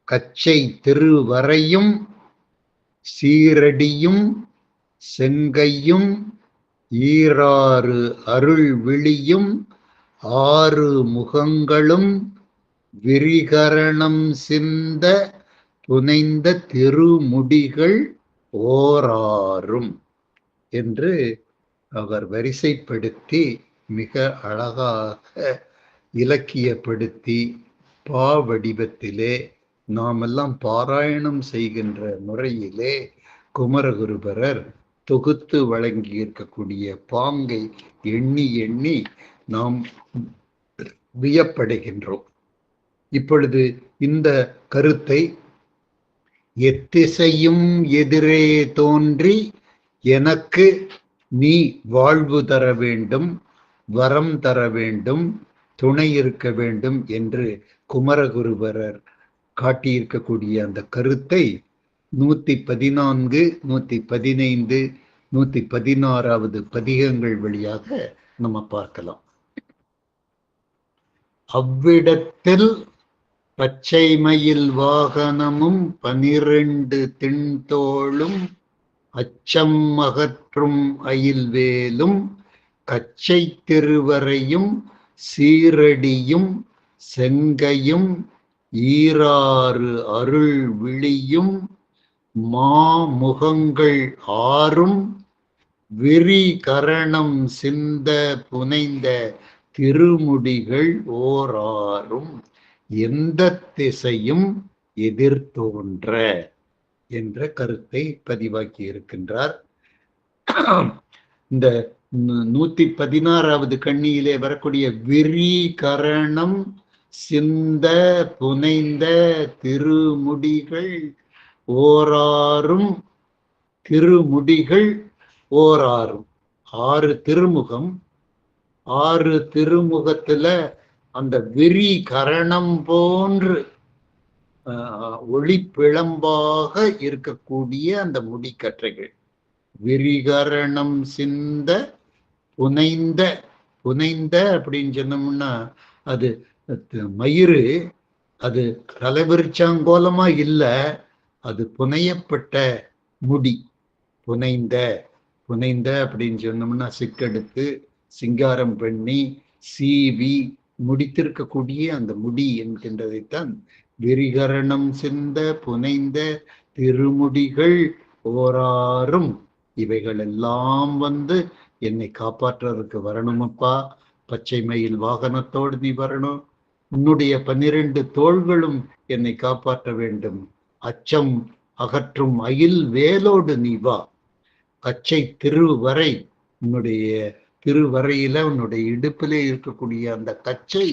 கச்சை திருவரையும் சீரடியும் செங்கையும் ஈராறு அருள் விழியும் 6 முகங்களும் விரிகரணம் சிந்த புனைந்த திருமுடிகள் ஓராறும் என்று அவர் வரிசைப்படுத்தி மிக அழகாக இலக்கியப்படுத்தி பாவடிவத்திலே நாமெல்லாம் பாராயணம் செய்கின்ற முறையிலே குமரகுருபரர் தொகுத்து வழங்கி இருக்கக்கூடிய பாங்கை எண்ணி எண்ணி நாம் வியப்படைகின்றோம். இப்பொழுது இந்த கருத்தை, எத்திசையும் எதிரே தோன்றி எனக்கு நீ வாழ்வு தர வேண்டும், வரம் தர வேண்டும், துணை இருக்க வேண்டும் என்று குமரகுருபரர் காட்டியிருக்கக்கூடிய அந்த கருத்தை 114, 115, 116வது பதிகங்கள் வழியாக நம்ம பார்க்கலாம். அவ்விடத்தில் பச்சை மயில் வாகனமும் 12 திண்தோளும் அச்சம் அகற்றும் அயில்வேலும் கச்சை திருவரையும் சீரடியும் செங்கையும் ஈராறு அருள் விழியும் மாமுகங்கள் 6ம் விரி கரணம் சிந்த புனைந்த திருமுடிகள் ஓராறும் எந்த திசையும் எதிர்த்தோன்ற என்ற கருத்தை பதிவாக்கி இருக்கின்றார். இந்த 116வது கண்ணியிலே வரக்கூடிய விரிகரணம் சிந்த புனைந்த திருமுடிகள் ஓராறும், திருமுடிகள் ஓராறும், 6 திருமுகம். 6 திருமுகத்துல அந்த விரிகரணம் போன்று ஒளிப்பிழம்பாக இருக்கக்கூடிய அந்த முடிக்கற்றைகள். விரிகரணம் சிந்த புனைந்த, புனைந்த அப்படின்னு சொன்னோம்னா அது மயிறு, அது தலைவிரிச்சாங்கோலமா இல்ல, அது புனையப்பட்ட முடி. புனைந்த, புனைந்த அப்படின்னு சொன்னோம்னா சிக்கெடுத்து சிங்காரம் பண்ணி சீவி முடித்திருக்கக்கூடிய அந்த முடி என்கின்றதைத்தான் விரிகரணம் சிந்த புனைந்த திருமுடிகள் ஓராறும். இவைகள் எல்லாம் என்னை காப்பாற்றுறதுக்கு வரணுமப்பா. பச்சை மயில் வாகனத்தோடு நீ வரணும். உன்னுடைய 12 தோள்களும் என்னை காப்பாற்ற வேண்டும். அச்சம் அகற்றும் அயில் வேலோடு நீ வா. கச்சை திருவரை, உன்னுடைய திருவரையில உன்னுடைய இடுப்பிலே இருக்கக்கூடிய அந்த கச்சை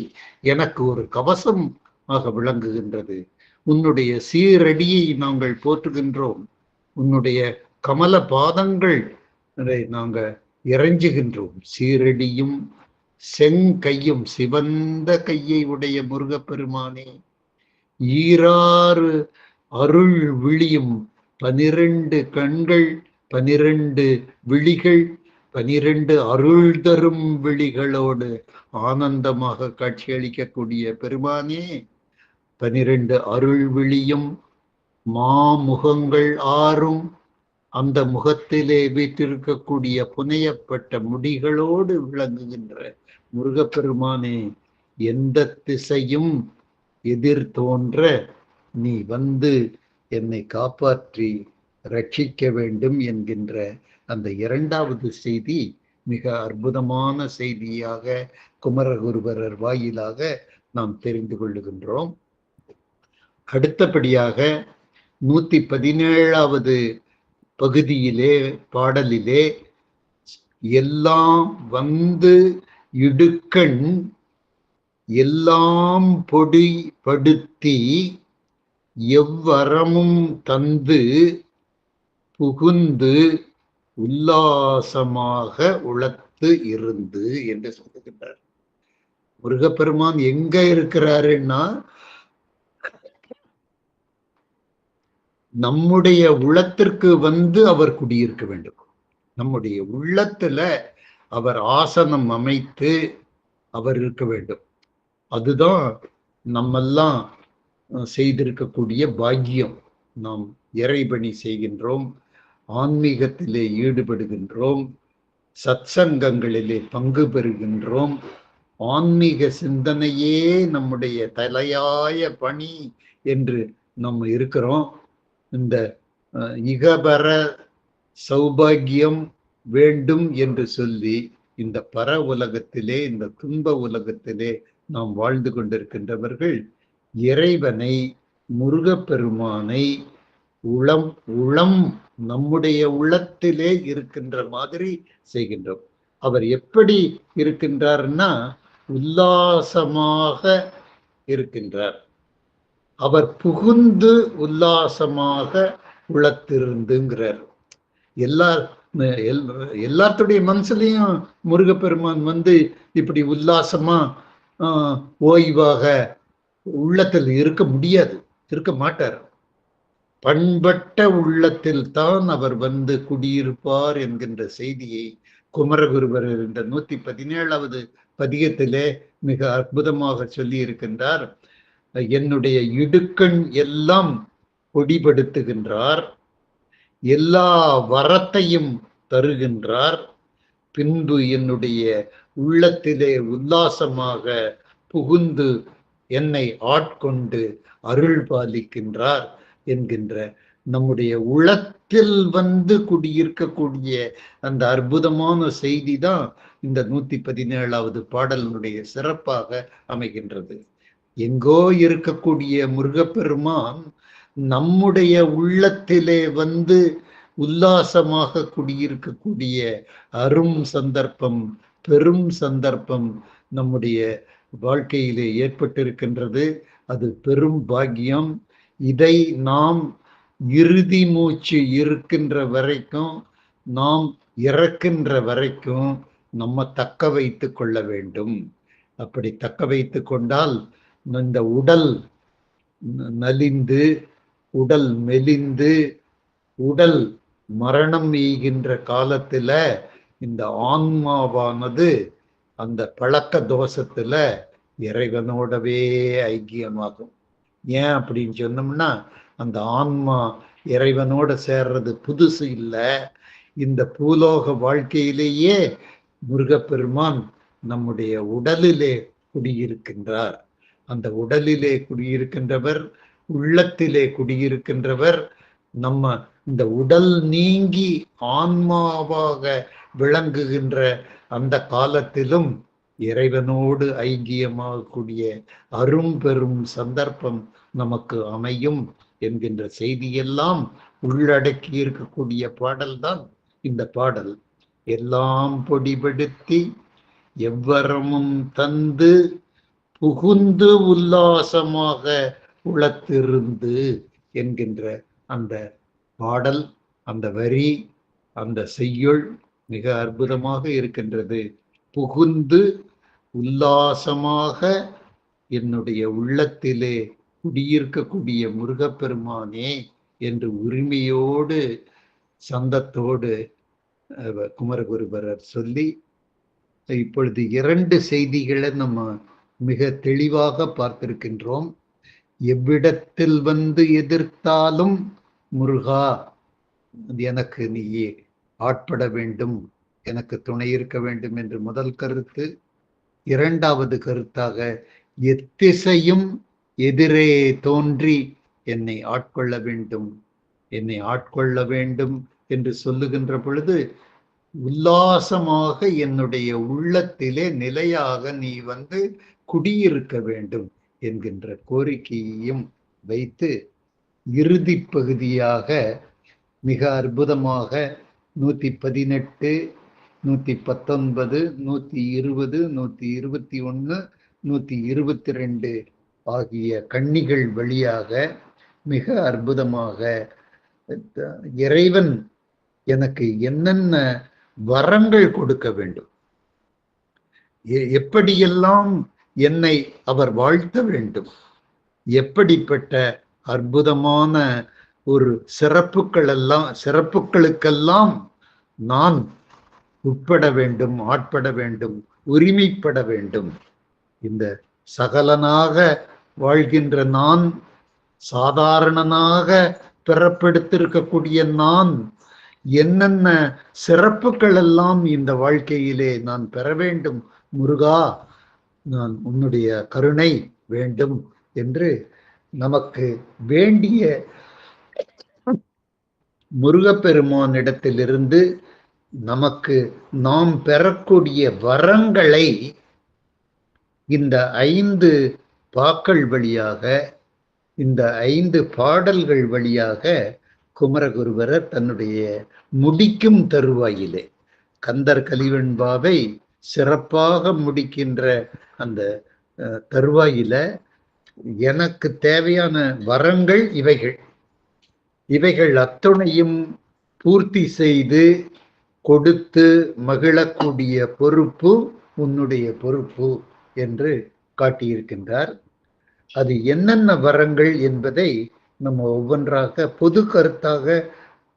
எனக்கு ஒரு கவசம் ஆக விளங்குகின்றது. உன்னுடைய சீரடியை நாங்கள் போற்றுகின்றோம். உன்னுடைய கமல பாதங்கள் நாங்கள் இறைஞ்சுகின்றோம். சீரடியும் செங்கையும், சிவந்த கையை உடைய முருகப்பெருமானே, ஈராறு அருள் விழியும், 12 கண்கள், 12 விழிகள், 12 அருள் தரும் விழிகளோடு ஆனந்தமாக காட்சியளிக்கக்கூடிய பெருமானே, 12 அருள் விழியும் மாமுகங்கள் 6ம், அந்த முகத்திலே வீற்றிருக்கக்கூடிய புனையப்பட்ட முடிகளோடு விளங்குகின்ற முருகப்பெருமானே, எந்த திசையும் எதிர் தோன்ற நீ என்னை காப்பாற்றி ரட்சிக்க வேண்டும் என்கின்ற அந்த 2வது செய்தி மிக அற்புதமான செய்தியாக குமரகுருபரர் வாயிலாக நாம் தெரிந்து கொள்ளுகின்றோம். அடுத்தபடியாக 117வது பகுதியிலே, பாடலிலே, எல்லாம் இடுக்கண் எல்லாம் பொடி படுத்தி எவ்வரமும் தந்து புகுந்து உல்லாசமாக உளத்து இருந்து என்று சொல்லுகின்றார். முருகப்பெருமான் எங்க இருக்கிறாருன்னா நம்முடைய உள்ளத்திற்கு அவர் குடியிருக்க வேண்டும். நம்முடைய உள்ளத்துல அவர் ஆசனம் அமைத்து அவர் இருக்க வேண்டும். அதுதான் நம்மெல்லாம் செய்திருக்கக்கூடிய பாக்கியம். நாம் இறைபணி செய்கின்றோம், ஆன்மீகத்திலே ஈடுபடுகின்றோம், சத்சங்கங்களிலே பங்கு பெறுகின்றோம். ஆன்மீக சிந்தனையே நம்முடைய தலையாய பணி என்று நம்ம இருக்கிறோம். இந்த இகபர சௌபாகியம் வேண்டும் என்று சொல்லி இந்த பர உலகத்திலே, இந்த துன்ப உலகத்திலே நாம் வாழ்ந்து கொண்டிருக்கின்றவர்கள் இறைவனை, முருகப்பெருமானை உளம் நம்முடைய உள்ளத்திலே இருக்கின்ற மாதிரி செய்கின்றோம். அவர் எப்படி இருக்கின்றார்னா உல்லாசமாக இருக்கின்றார். அவர் புகுந்து உல்லாசமாக உளத்திருந்துங்கிறார். எல்லாத்துடைய மனசுலையும் முருகப்பெருமான் இப்படி உல்லாசமா ஓய்வாக உள்ளத்தில் இருக்க முடியாது, இருக்க மாட்டார். பண்பட்ட உள்ளத்தில் தான் அவர் குடியிருப்பார் என்கின்ற செய்தியை குமரகுருபரர் இந்த 117வது பதிகத்திலே மிக அற்புதமாக சொல்லி இருக்கின்றார். என்னுடைய இடுக்கண் எல்லாம் பொடிபடுத்துகின்றார், எல்லா வரத்தையும் தருகின்றார், பின்பு என்னுடைய உள்ளத்திலே உல்லாசமாக புகுந்து என்னை ஆட்கொண்டு அருள் பாலிக்கின்றார் என்கின்ற நம்முடைய உள்ளத்தில் குடியிருக்கக்கூடிய அந்த அற்புதமான செய்தி தான் இந்த 117வது பாடலினுடைய சிறப்பாக அமைகின்றது. எங்கோ இருக்கக்கூடிய முருகப்பெருமான் நம்முடைய உள்ளத்திலே உல்லாசமாக குடியிருக்கக்கூடிய அரும் சந்தர்ப்பம், பெரும் சந்தர்ப்பம் நம்முடைய வாழ்க்கையிலே ஏற்பட்டிருக்கின்றது. அது பெரும் பாக்கியம். இதை நாம் இறுதி மூச்சு இருக்கின்ற வரைக்கும், நாம் இறக்கின்ற வரைக்கும் நம்ம தக்க வைத்து கொள்ள வேண்டும். அப்படி தக்க வைத்து கொண்டால் இந்த உடல் நலிந்து, உடல் மெலிந்து, உடல் மரணம் எய்கின்ற காலத்துல இந்த ஆன்மாவானது அந்த பழக்க தோஷத்துல இறைவனோடவே ஐக்கியமாகும். ஏன் அப்படின்னு சொன்னோம்னா, அந்த ஆன்மா இறைவனோட சேர்றது புதுசு இல்லை. இந்த பூலோக வாழ்க்கையிலேயே முருகப்பெருமான் நம்முடைய உடலிலே குடியிருக்கின்றார். அந்த உடலிலே குடியிருக்கின்றவர், உள்ளத்திலே குடியிருக்கின்றவர். நம்ம இந்த உடல் நீங்கி ஆன்மாவாக விளங்குகின்ற அந்த காலத்திலும் இறைவனோடு ஐக்கியமாகக்கூடிய அரும் பெரும் சந்தர்ப்பம் நமக்கு அமையும் என்கின்ற செய்தியெல்லாம் உள்ளடக்கி இருக்கக்கூடிய பாடல்தான் இந்த பாடல். எல்லாம் பொடிபடுத்தி எவ்வரமும் தந்து புகுந்து உல்லாசமாக உளத்திருந்து என்கின்ற அந்த பாடல், அந்த வரி, அந்த செய்யுள் மிக அற்புதமாக இருக்கின்றது. புகுந்து உல்லாசமாக என்னுடைய உள்ளத்திலே குடியிருக்கக்கூடிய முருகப்பெருமானே என்று உரிமையோடு சந்தத்தோடு குமரகுருபரர் சொல்லி, இப்பொழுது 2 செய்திகளை நம்ம மிக தெளிவாக பார்த்திருக்கின்றோம். எவ்விடத்தில் வந்து எதிர்த்தாலும் முருகா எனக்கு நீயே ஆட்பட வேண்டும், எனக்கு துணை இருக்க வேண்டும் என்று முதல் கருத்து. 2வது கருத்தாக, எத்திசையும் எதிரே தோன்றி என்னை ஆட்கொள்ள வேண்டும், என்னை ஆட்கொள்ள வேண்டும் என்று சொல்லுகின்ற பொழுது, உல்லாசமாக என்னுடைய உள்ளத்திலே நிலையாக நீ வந்து குடியிருக்க வேண்டும் என்கின்ற கோரிக்கையையும் வைத்து இறுதி பகுதியாக மிக அற்புதமாக 118, 119, 120, 121, 122 ஆகிய கன்னிகள் வழியாக மிக அற்புதமாக இறைவன் எனக்கு என்னென்ன வரங்கள் கொடுக்க வேண்டும், எப்படியெல்லாம் என்னை அவர் வாழ்த்த வேண்டும், எப்படிப்பட்ட அற்புதமான ஒரு சிறப்புகளுக்கெல்லாம் நான் உட்பட வேண்டும், ஆட்பட வேண்டும், உரிமைப்பட வேண்டும். இந்த சகலனாக வாழ்கின்ற நான், சாதாரணனாக பிறப்பெடுத்திருக்கக்கூடிய நான், என்னென்ன சிறப்புகள் எல்லாம் இந்த வாழ்க்கையிலே நான் பெற வேண்டும் முருகா, நான் உன்னுடைய கருணை வேண்டும் என்று நமக்கு வேண்டிய முருகப்பெருமானிடத்திலிருந்து நமக்கு நாம் பெறக்கூடிய வரங்களை இந்த 5 பாக்கள் வழியாக, இந்த 5 பாடல்கள் வழியாக குமரகுருபரர் தன்னுடைய முடிக்கும் தருவாயிலே, கந்தர் கலிவெண்பாவை சிறப்பாக முடிக்கின்ற அந்த தருவாயில எனக்கு தேவையான வரங்கள் இவைகள் அத்துணையும் பூர்த்தி செய்து கொடுத்து மகிழக்கூடிய பொறுப்பு உன்னுடைய பொறுப்பு என்று காட்டியிருக்கின்றார். அது என்னென்ன வரங்கள் என்பதை நம்ம ஒவ்வொன்றாக பொது கருத்தாக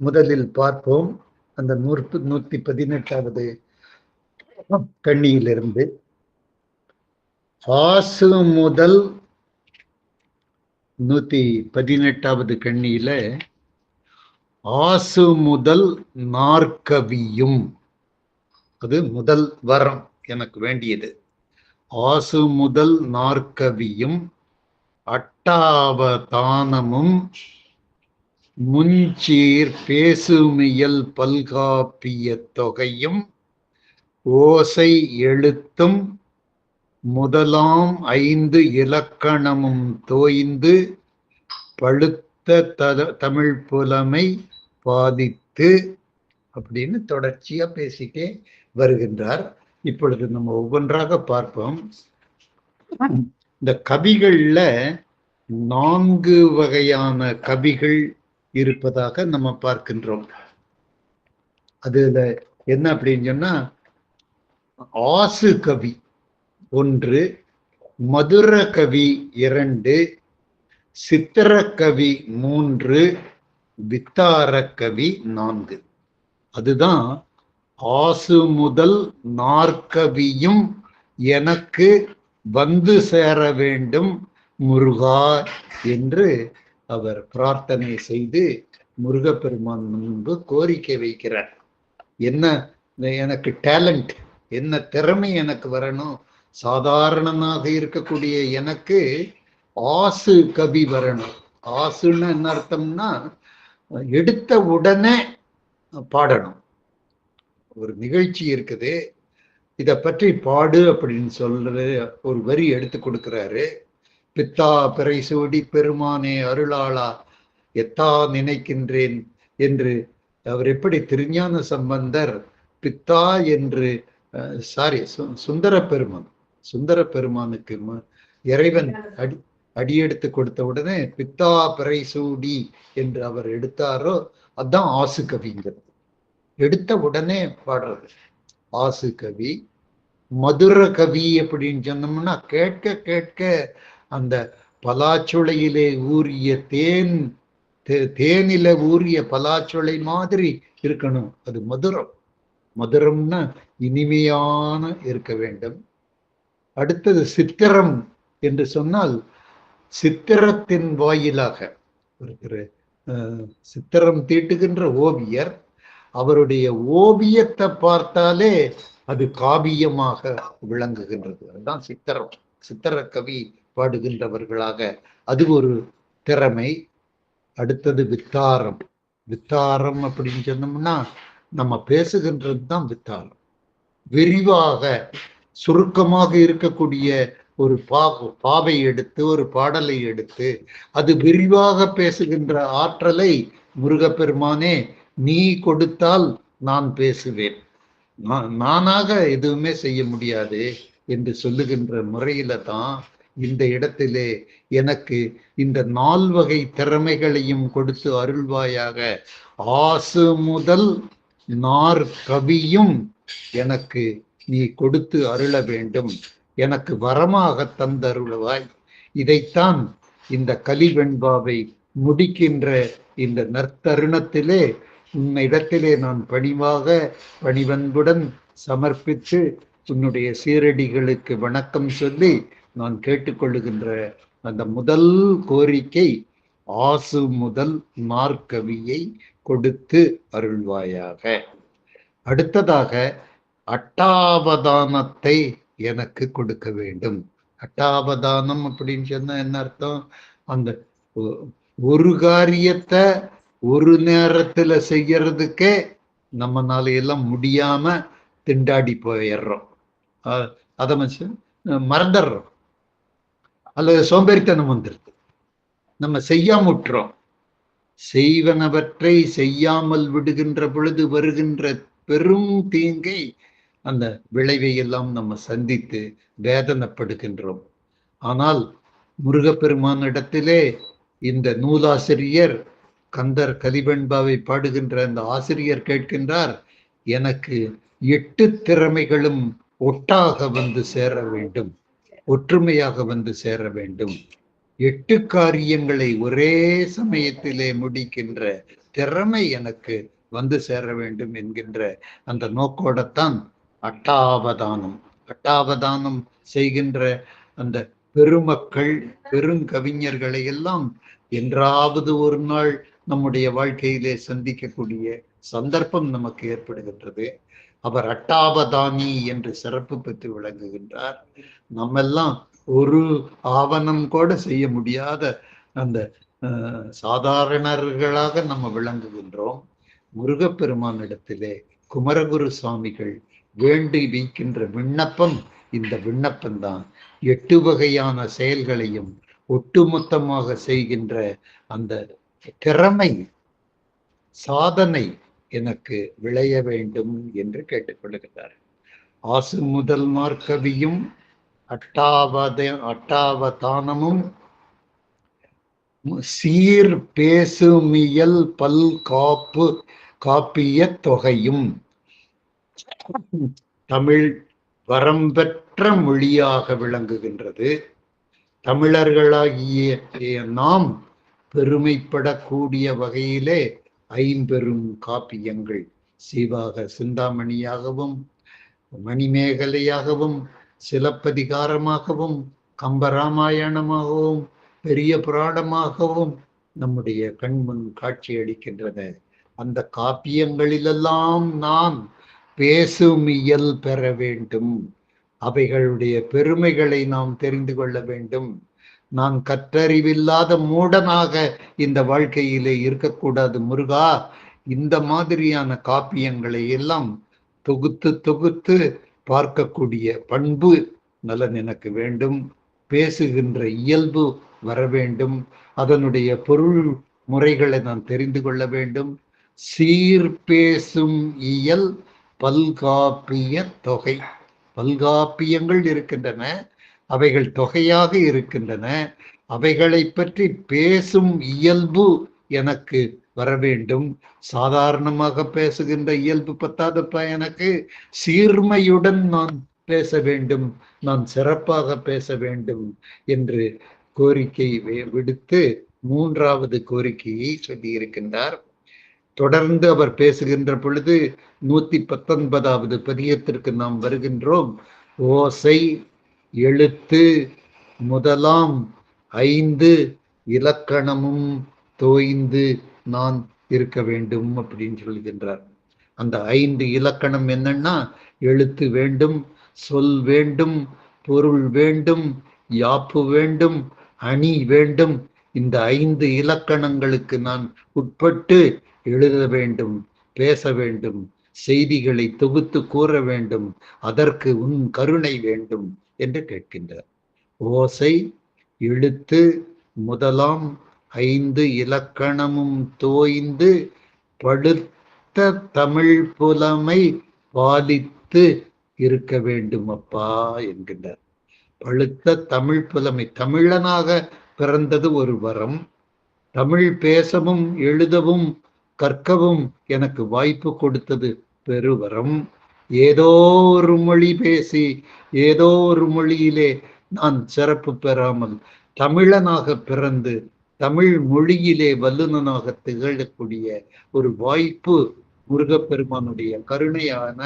முதலில் பார்ப்போம். அந்த 118வது கண்ணியிலிருந்து ஆசு முதல் 118வது கண்ணியில ஆசு முதல் நாற்கவியும், அது முதல் வரம் எனக்கு வேண்டியது. ஆசு முதல் நாற்கவியும் அட்டாவதானமும் முஞ்சீர் பேசுமியல் பல்காப்பிய தொகையும் ஓசை எழுத்தும் முதலாம் 5 இலக்கணமும் தோய்ந்து பழுத்த தமிழ் புலமை பாதித்த கொடுத்து அப்படின்னு தொடர்ச்சியா பேசிட்டே வருகின்றார். இப்பொழுது நம்ம ஒவ்வொன்றாக பார்ப்போம். இந்த கவிகள்ல 4 வகையான கவிகள் இருப்பதாக நம்ம பார்க்கின்றோம். அதுல என்ன அப்படின்னு சொன்னா, ஆசு கவி 1, மதுர கவி 2, சித்திர கவி 3, வித்தார கவி 4. அதுதான் ஆசு முதல் நாற்கவியும் எனக்கு வந்து சேர வேண்டும் முருகா என்று அவர் பிரார்த்தனை செய்து முருகப்பெருமான் முன்பு கோரிக்கை வைக்கிறார். என்ன எனக்கு டேலண்ட், என்ன திறமை எனக்கு வரணும், சாதாரணமாக இருக்கக்கூடிய எனக்கு ஆசு கவி வரணும். ஆசுன்னு என்ன அர்த்தம்னா, எடுத்த உடனே பாடணும். ஒரு நிகழ்ச்சி இருக்குது, இத பற்றி பாடு அப்படின்னு சொல்ற ஒரு வரி எடுத்து கொடுக்கிறாரு. பித்தா பிறை சூடி பெருமானே அருளாளா எத்தா நினைக்கின்றேன் என்று அவர் எப்படி திருஞான சம்பந்தர் பித்தா என்று சுந்தர பெருமானுக்கு இறைவன் அடியெடுத்து கொடுத்த உடனே பித்தா பிறை சூடி என்று அவர் எடுத்தாரோ, அதுதான் ஆசு கவிங்கிறது. எடுத்த உடனே பாடுறது ஆசு கவி. மதுர கவி அப்படின்னு சொன்னோம்னா, கேட்க கேட்க அந்த பலாச்சுளையிலே ஊறிய தேனில ஊறிய பலாச்சுளை மாதிரி இருக்கணும். அது மதுரம். மதுரம்னா இனிமையான இருக்க வேண்டும். அடுத்தது சித்திரம் என்று சொன்னால், சித்திரத்தின் வாயிலாக இருக்கிற சித்திரம் தீட்டுகின்ற ஓவியர், அவருடைய ஓவியத்தை பார்த்தாலே அது காவியமாக விளங்குகின்றது. அதுதான் சித்திரம். சித்திர கவி பாடுகின்றவர்களாக அது ஒரு திறமை. அடுத்தது வித்தாரம். வித்தாரம் அப்படின்னு சொன்னோம்னா, நம்ம பேசுகின்றது தான் வித்தாரம். விரிவாக சுருக்கமாக இருக்கக்கூடிய ஒரு பாவை எடுத்து ஒரு பாடலை எடுத்து அது விரிவாக பேசுகின்ற ஆற்றலை முருகப்பெருமானே நீ கொடுத்தால் நான் பேசுவேன், நானாக எதுவுமே செய்ய முடியாது என்று சொல்லுகின்ற முறையில தான் இந்த இடத்திலே எனக்கு இந்த 4 வகை திறமைகளையும் கொடுத்து அருள்வாயாக. ஆசு முதல் நாற்கவியும் எனக்கு நீ கொடுத்து அருள வேண்டும், எனக்கு வரமாக தந்தருள்வாய். இதைத்தான் இந்த கலிவெண்பாவை முடிக்கின்ற இந்த நற்தருணத்திலே உன்னிடத்திலே நான் பணிவன்புடன் சமர்ப்பித்து உன்னுடைய சீரடிகளுக்கு வணக்கம் சொல்லி நான் கேட்டுக்கொள்ளுகின்ற அந்த முதல் கோரிக்கை, ஆசு முதல் நாற்கவியை கொடுத்து அருள்வாயாக. அடுத்ததாக அட்டாவதானத்தை எனக்கு கொடுக்க வேண்டும். அட்டாவதானம் அப்படின்னு சொன்னா என்ன அர்த்தம்? அந்த ஒரு காரியத்தை ஒரு நேரத்துல செய்யறதுக்கே நம்மனால எல்லாம் முடியாம திண்டாடி போயிடுறோம், அதை மறந்துடுறோம், அல்லது சோம்பேறித்தனம் வந்துருது, நம்ம செய்யாம விட்டுறோம். செய்வனவற்றை செய்யாமல் விடுகின்ற பொழுது வருகின்ற பெரும் தீங்கை, அந்த விளைவை எல்லாம் நம்ம சந்தித்து வேதனைப்படுகின்றோம். ஆனால் முருகப்பெருமானிடத்திலே இந்த நூலாசிரியர் கந்தர் கலிவெண்பாவை பாடுகின்ற அந்த ஆசிரியர் கேட்கின்றார், எனக்கு 8 திறமைகளும் ஒட்டாக வந்து சேர வேண்டும், ஒற்றுமையாக வந்து சேர வேண்டும், 8 காரியங்களை ஒரே சமயத்திலே முடிக்கின்ற திறமை எனக்கு வந்து சேர வேண்டும் என்கின்ற அந்த நோக்கோடத்தான் அட்டாவதானம். அட்டாவதானம் செய்கின்ற அந்த பெருமக்கள் பெருங்கவிஞர்களை எல்லாம் என்றாவது ஒரு நாள் நம்முடைய வாழ்க்கையிலே சந்திக்கக்கூடிய சந்தர்ப்பம் நமக்கு ஏற்படுகின்றது. அவர் அட்டாவதானி என்று சிறப்பு பெற்று விளங்குகின்றார். நம்மெல்லாம் ஒரு ஆவணம் கூட செய்ய முடியாத அந்த சாதாரணர்களாக நம்ம விளங்குகின்றோம். முருகப்பெருமானிடத்திலே குமரகுரு சுவாமிகள் வேண்டி வைக்கின்ற விண்ணப்பம் இந்த விண்ணப்பம்தான். 8 வகையான செயல்களையும் ஒட்டுமொத்தமாக செய்கின்ற அந்த திறமை, சாதனை எனக்கு விளைய வேண்டும் என்று கேட்டுக்கொள்கிறார். ஆசு முதல் மார்க்கவியும் அட்டாவதானமும் சீர் பேசுமியல் பல் காப்பிய தொகையும் தமிழ் வரம்பெற்ற மொழியாக விளங்குகின்றது. தமிழர்களாகிய நாம் பெருமைப்படக்கூடிய வகையிலே ஐம்பெரும் காப்பியங்கள் சீவாக சிந்தாமணியாகவும் மணிமேகலையாகவும் சிலப்பதிகாரமாகவும் கம்பராமாயணமாகவும் பெரிய புராணமாகவும் நம்முடைய கண்முன் காட்சி அளிக்கின்றன. அந்த காப்பியங்களிலெல்லாம் நான் பேசுமியல் பெற வேண்டும். அவைகளுடைய பெருமைகளை நாம் தெரிந்து கொள்ள வேண்டும். நான் கற்றறிவில்லாத மூடனாக இந்த வாழ்க்கையிலே இருக்கக்கூடாது. முருகா, இந்த மாதிரியான காப்பியங்களை எல்லாம் தொகுத்து தொகுத்து பார்க்கக்கூடிய பண்பு நலன் எனக்கு வேண்டும். பேசுகின்ற இயல்பு வர வேண்டும். அதனுடைய பொருள் முறைகளை நான் தெரிந்து கொள்ள வேண்டும். சீர் பேசும் இயல் பல்காப்பிய தொகை. பல்காப்பியங்கள் இருக்கின்றன, அவைகள் தொகையாக இருக்கின்றன. அவைகளை பற்றி பேசும் இயல்பு எனக்கு வர வேண்டும். சாதாரணமாக பேசுகின்ற இயல்பு பத்தாதப்பா, எனக்கு சீர்மையுடன் நான் பேச வேண்டும், நான் சிறப்பாக பேச வேண்டும் என்று கோரிக்கை விடுத்து மூன்றாவது கோரிக்கையை சொல்லி இருக்கின்றார். தொடர்ந்து அவர் பேசுகின்ற பொழுது 119வது பதியத்திற்கு நாம் வருகின்றோம். ஓசை எழுத்து முதலாம் 5 இலக்கணமும் தோய்ந்து நான் இருக்க வேண்டும் அப்படின்னு சொல்கின்றார். அந்த 5 இலக்கணம் என்னன்னா, எழுத்து வேண்டும், சொல் வேண்டும், பொருள் வேண்டும், யாப்பு வேண்டும், அணி வேண்டும். இந்த 5 இலக்கணங்களுக்கு நான் உட்பட்டு எழுத வேண்டும், பேச வேண்டும், செய்திகளை தொகுத்து கூற வேண்டும். அதற்கு உன் கருணை வேண்டும் என்று கேட்கின்றார். ஓசை எழுத்து முதலாம் 5 இலக்கணமும் தோய்ந்து படுத்த தமிழ் புலமை பாலித்து இருக்க வேண்டும் அப்பா என்கின்றார். பழுத்த தமிழ் புலமை, தமிழனாக பிறந்தது ஒரு வரம். தமிழ் பேசவும் எழுதவும் கற்கவும் எனக்கு வாய்ப்பு கொடுத்தது பெருவரம். ஏதோ ஒரு மொழி பேசி ஏதோ ஒரு மொழியிலே நான் சிறப்பு பெறாமல் தமிழனாக பிறந்து தமிழ் மொழியிலே வல்லுநனாக திகழக்கூடிய ஒரு வாய்ப்பு முருகப்பெருமானுடைய கருணையான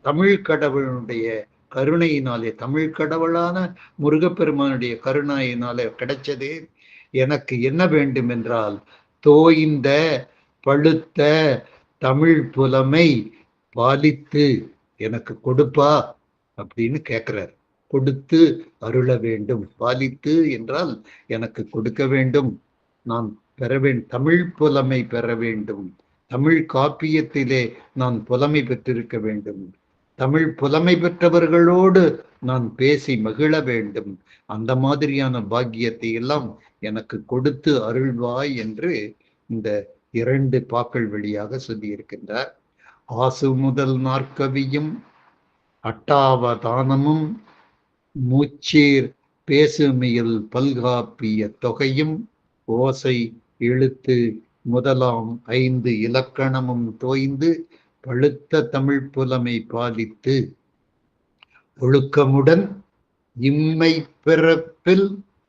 தமிழ் கடவுளுடைய கருணையினாலே, தமிழ் கடவுளான முருகப்பெருமானுடைய கருணையினாலே கிடைச்சது. எனக்கு என்ன வேண்டும் என்றால், தோய்ந்த பழுத்த தமிழ் புலமை பாலித்து எனக்கு கொடுப்பா அப்படின்னு கேட்கிறார். கொடுத்து அருள வேண்டும். பாலித்து என்றால் எனக்கு கொடுக்க வேண்டும், நான் பெற வேண்டும், தமிழ் புலமை பெற வேண்டும், தமிழ் காப்பியத்திலே நான் புலமை பெற்றிருக்க வேண்டும், தமிழ் புலமை பெற்றவர்களோடு நான் பேசி மகிழ வேண்டும். அந்த மாதிரியான பாக்கியத்தை எல்லாம் எனக்கு கொடுத்து அருள்வாய் என்று இந்த 2 பாக்கள் வழியாக சொல்லி இருக்கின்றார். ஆசு முதல் நாற்கவியும் அட்டாவதானமும் மூச்சீர் பேசுமியல் பல்காப்பிய தொகையும் ஓசை எழுத்து முதலாம் 5 இலக்கணமும் தோய்ந்து பழுத்த தமிழ் புலமை பாலித்து ஒழுக்கமுடன் இம்மை பிறப்பில்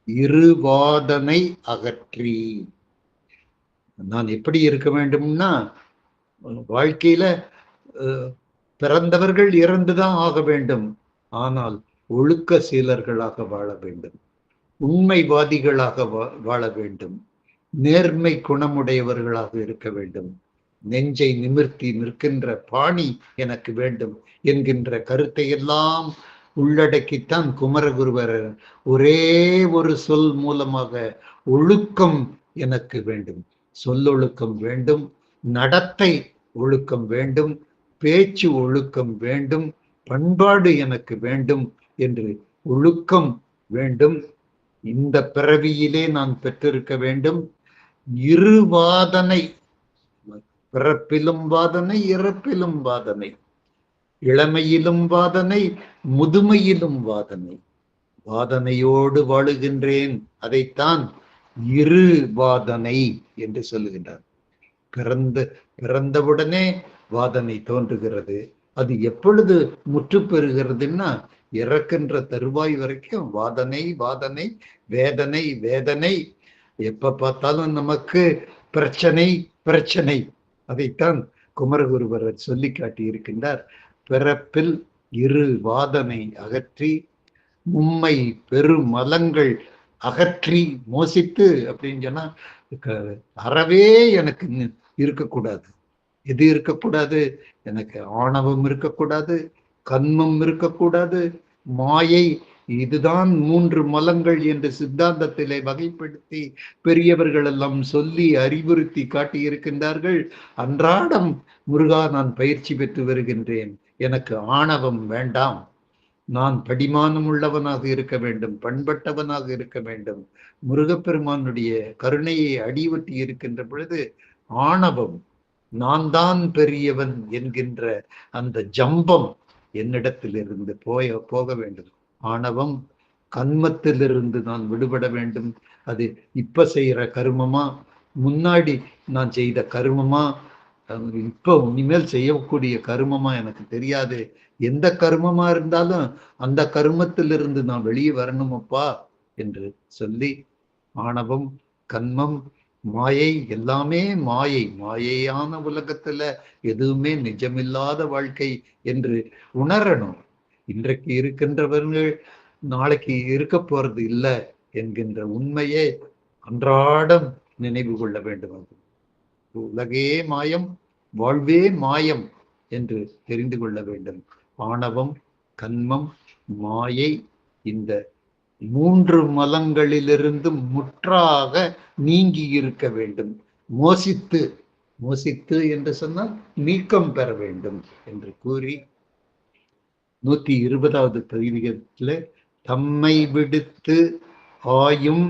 இருவாதனை அகற்றி. நான் எப்படி இருக்க வேண்டும்னா, வாழ்க்கையில பிறந்தவர்கள் இறந்துதான் ஆக வேண்டும், ஆனால் ஒழுக்க சீலர்களாக வாழ வேண்டும், உண்மைவாதிகளாக வாழ வேண்டும், நேர்மை குணமுடையவர்களாக இருக்க வேண்டும், நெஞ்சை நிமிர்த்தி நிற்கின்ற பாணி எனக்கு வேண்டும் என்கின்ற கருத்தை எல்லாம் உள்ளடக்கித்தான் குமரகுருவர் ஒரே ஒரு சொல் மூலமாக ஒழுக்கம் எனக்கு வேண்டும், சொல்லொழுக்கம் வேண்டும், நடத்தை ஒழுக்கம் வேண்டும், பேச்சு ஒழுக்கம் வேண்டும், பண்பாடு எனக்கு வேண்டும் என்று ஒழுக்கம் வேண்டும். இந்த பிறவியிலே நான் பெற்றிருக்க வேண்டும். இருவாதனை, பிறப்பிலும் வாதனை, இறப்பிலும் வாதனை, இளமையிலும் வாதனை, முதுமையிலும் வாதனை. வாதனையோடு வாழுகின்றேன். அதைத்தான் இரு வாதனை என்று சொல்லுகின்றார். பிறந்தவுடனே வாதனை தோன்றுகிறது. அது எப்பொழுது முற்று பெறுகிறதுன்னா இறக்கின்ற தருவாய் வரைக்கும் வாதனை வாதனை, வேதனை வேதனை. எப்ப பார்த்தாலும் நமக்கு பிரச்சனை பிரச்சனை. அதைத்தான் குமரகுருபரர் சொல்லி காட்டி இருக்கின்றார். பிறப்பில் இரு வாதனை அகற்றி, உம்மை பெருமலங்கள் அகற்றி மோசித்து அப்படின்னு சொன்னா அறவே எனக்கு இருக்கக்கூடாது. எது இருக்கக்கூடாது? எனக்கு ஆணவம் இருக்கக்கூடாது, கன்மம் இருக்கக்கூடாது, மாயை. இதுதான் 3 மலங்கள் என்று சித்தாந்தத்திலே வகைப்படுத்தி பெரியவர்கள் எல்லாம் சொல்லி அறிவுறுத்தி காட்டியிருக்கின்றார்கள். அன்றாடம் முருகா நான் பயிற்சி பெற்று வருகின்றேன். எனக்கு ஆணவம் வேண்டாம். நான் படிமானம் உள்ளவனாக இருக்க வேண்டும், பண்பட்டவனாக இருக்க வேண்டும். முருகப்பெருமானுடைய கருணையை அடிவட்டி இருக்கின்ற பொழுது ஆணவம், நான் தான் பெரியவன் என்கின்ற அந்த ஜம்பம் என்னிடத்திலிருந்து போக வேண்டும். ஆணவம் கன்மத்திலிருந்து நான் விடுபட வேண்டும். அது இப்ப செய்யற கருமமா, முன்னாடி நான் செய்த கருமமா, இப்போ இனிமேல் செய்யக்கூடிய கருமமா எனக்கு தெரியாது. எந்த கருமமா இருந்தாலும் அந்த கருமத்திலிருந்து நான் வெளியே வரணுமப்பா என்று சொல்லி, ஆணவம், கன்மம், மாயை எல்லாமே மாயை. மாயையான உலகத்துல எதுவுமே நிஜமில்லாத வாழ்க்கை என்று உணரணும். இன்றைக்கு இருக்கின்றவர்கள் நாளைக்கு இருக்க போறது இல்லை என்கின்ற உண்மையை அன்றாடம் நினைவு கொள்ள வேண்டும். உலகே மாயம், வாழ்வே மாயம் என்று தெரிந்து கொள்ள வேண்டும். ஆணவம், கன்மம், மாயை, இந்த 3 மலங்களிலிருந்து முற்றாக நீங்கி இருக்க வேண்டும். மோசித்து, மோசித்து என்று சொன்னால் நீக்கம் பெற வேண்டும் என்று கூறி 120வது பதிகத்தில் தம்மை விடுத்து ஆயும்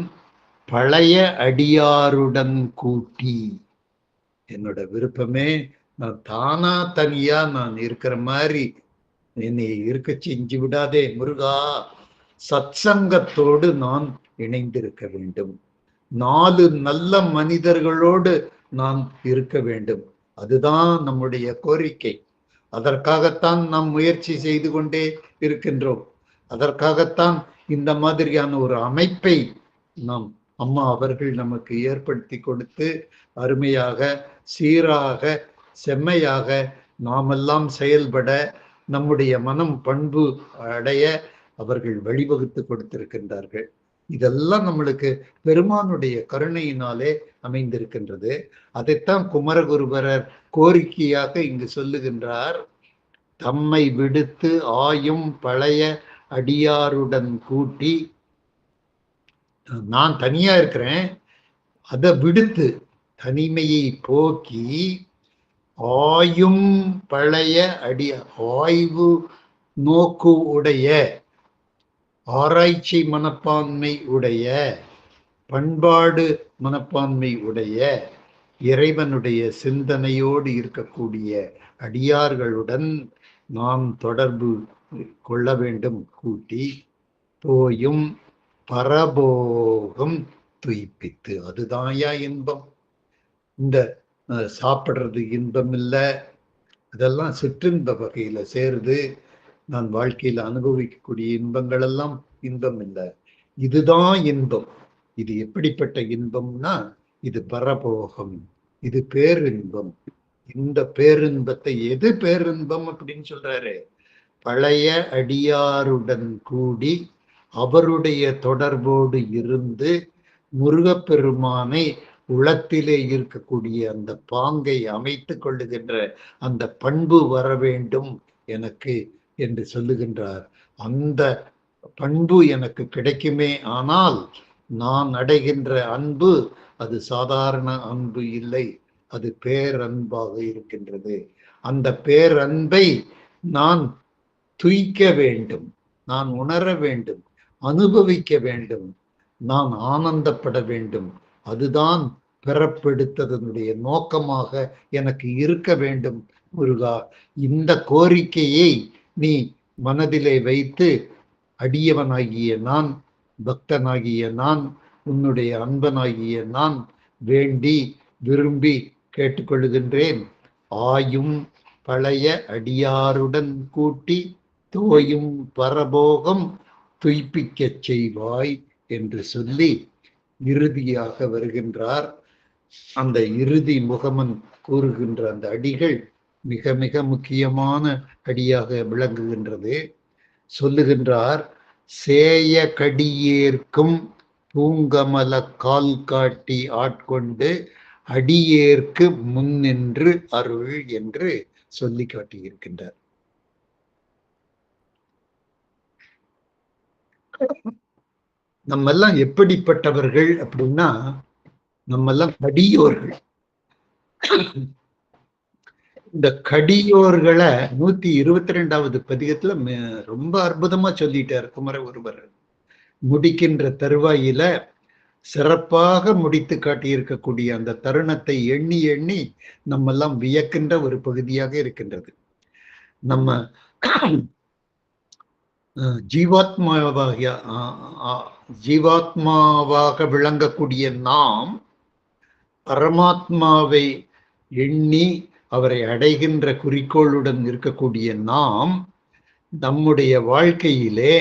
பழைய அடியாருடன் கூட்டி, என்னோட விருப்பமே நான் தானா தனியா நான் இருக்கிற மாதிரி என்னை இருக்க செஞ்சு விடாதே முருகா. சத்சங்கத்தோடு நான் இணைந்திருக்க வேண்டும். 4 நல்ல மனிதர்களோடு நான் இருக்க வேண்டும். அதுதான் நம்முடைய கோரிக்கை. அதற்காகத்தான் நாம் முயற்சி செய்து கொண்டே இருக்கின்றோம். அதற்காகத்தான் இந்த மாதிரியான ஒரு அமைப்பை நாம் அம்மா அவர்கள் நமக்கு ஏற்படுத்தி கொடுத்து அருமையாக, சீராக, செம்மையாக நாமெல்லாம் செயல்பட, நம்முடைய மனம் பண்பு அடைய அவர்கள் வழிவகுத்து கொடுத்திருக்கின்றார்கள். இதெல்லாம் நம்மளுக்கு பெருமானுடைய கருணையினாலே அமைந்திருக்கின்றது. அதைத்தான் குமரகுருபரர் கோரிக்கையாக இங்கு சொல்லுகின்றார். தம்மை விடுத்து ஆயும் பழைய அடியாருடன் கூட்டி, நான் தனியா இருக்கிறேன், அதை விடுத்து தனிமையை போக்கி, ஆயும் பழைய ஆய்வு நோக்கு உடைய, ஆராய்ச்சி மனப்பான்மை உடைய, பண்பாடு மனப்பான்மை உடைய, இறைவனுடைய சிந்தனையோடு இருக்கக்கூடிய அடியார்களுடன் நாம் தொடர்பு கொள்ள வேண்டும். கூட்டி போயும் பரபோகம் துய்ப்பித்து, அதுதான்யா இன்பம். இந்த சாப்பிடுறது இன்பம் இல்லை, அதெல்லாம் சிற்றின்ப வகையில சேருது. நான் வாழ்க்கையில அனுபவிக்கக்கூடிய இன்பங்கள் எல்லாம் இன்பம் இல்லை, இதுதான் இன்பம். இது எப்படிப்பட்ட இன்பம்னா இது பரபோகம், இது பேரின்பம். இந்த பேரின்பத்தை, எது பேரின்பம் அப்படின்னு சொல்றாரு? பழைய அடியாருடன் கூடி அவருடைய தொடர்போடு இருந்து முருகப்பெருமானை உளத்திலே இருக்கக்கூடிய அந்த பாங்கை அமைத்து கொள்ளுகின்ற அந்த பண்பு வர வேண்டும் எனக்கு என்று சொல்லுகின்றார். அந்த பண்பு எனக்கு கிடைக்குமே ஆனால் நான் அடைகின்ற அன்பு அது சாதாரண அன்பு இல்லை, அது பேரன்பாக இருக்கின்றது. அந்த பேரன்பை நான் துய்க்க வேண்டும், நான் உணர வேண்டும், அனுபவிக்க வேண்டும், நான் ஆனந்தப்பட வேண்டும். அதுதான் பிறப்பெடுத்ததனுடைய நோக்கமாக எனக்கு இருக்க வேண்டும் முருகா. இந்த கோரிக்கையை நீ மனதிலே வைத்து அடியவனாகிய நான், பக்தனாகிய நான், உன்னுடைய அன்பனாகிய நான் வேண்டி விரும்பி கேட்டுக்கொள்கின்றேன். ஆயும் பழைய அடியாருடன் கூட்டி தோயும் பரபோகம் துய்ப்பிக்கச் செய்வாய் என்று சொல்லி இறுதியாக வருகின்றார். அந்த இறுதி முகமன் கூறுகின்ற அந்த அடிகள் மிக மிக முக்கியமான அடியாக விளங்குகின்றது. சொல்லுகின்றார், சேய கடியேற்கும் பூங்கமல கால் காட்டி ஆட்கொண்டு அடியேற்கு முன்னின்று அருள் என்று சொல்லி காட்டியிருக்கின்றார். நம்ம எல்லாம் எப்படிப்பட்டவர்கள் அப்படின்னா, நம்ம எல்லாம் கடியோர்கள். இந்த கடியோர்களை 122வது பதிகத்துல ரொம்ப அற்புதமா சொல்லிட்டார் குமர ஒருவர். முடிக்கின்ற தருவாயில சிறப்பாக முடித்து காட்டியிருக்கக்கூடிய அந்த தருணத்தை எண்ணி எண்ணி நம்ம எல்லாம் வியக்கின்ற ஒரு பகுதியாக இருக்கின்றது. நம்ம ஜீவாத்மாவாக விளங்கக்கூடிய நாம் பரமாத்மாவை எண்ணி அவரை அடைகின்ற குறிக்கோளுடன் இருக்கக்கூடிய நாம் நம்முடைய வாழ்க்கையிலே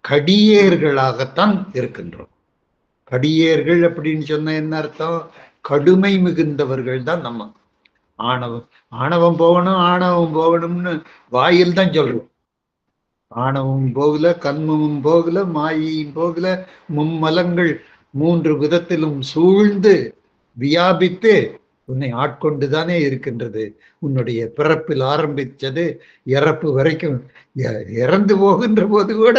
கடியேர்களாகத்தான் இருக்கின்றோம். கடியேர்கள் அப்படின்னு சொன்ன என்ன அர்த்தம்? கடுமை மிகுந்தவர்கள் தான் நம்ம. ஆணவம் போகணும், ஆணவம் போகணும்னு வாயில் தான் சொல்றோம். ஆணவம் போகல, கண்மமும் போகல, மாயையும் போகல, மும்மலங்கள் 3 விதத்திலும் சூழ்ந்து வியாபித்து உன்னை ஆட்கொண்டுதானே இருக்கின்றது. உன்னுடைய பிறப்பில் ஆரம்பிச்சது இறப்பு வரைக்கும், இறந்து போகின்ற போது கூட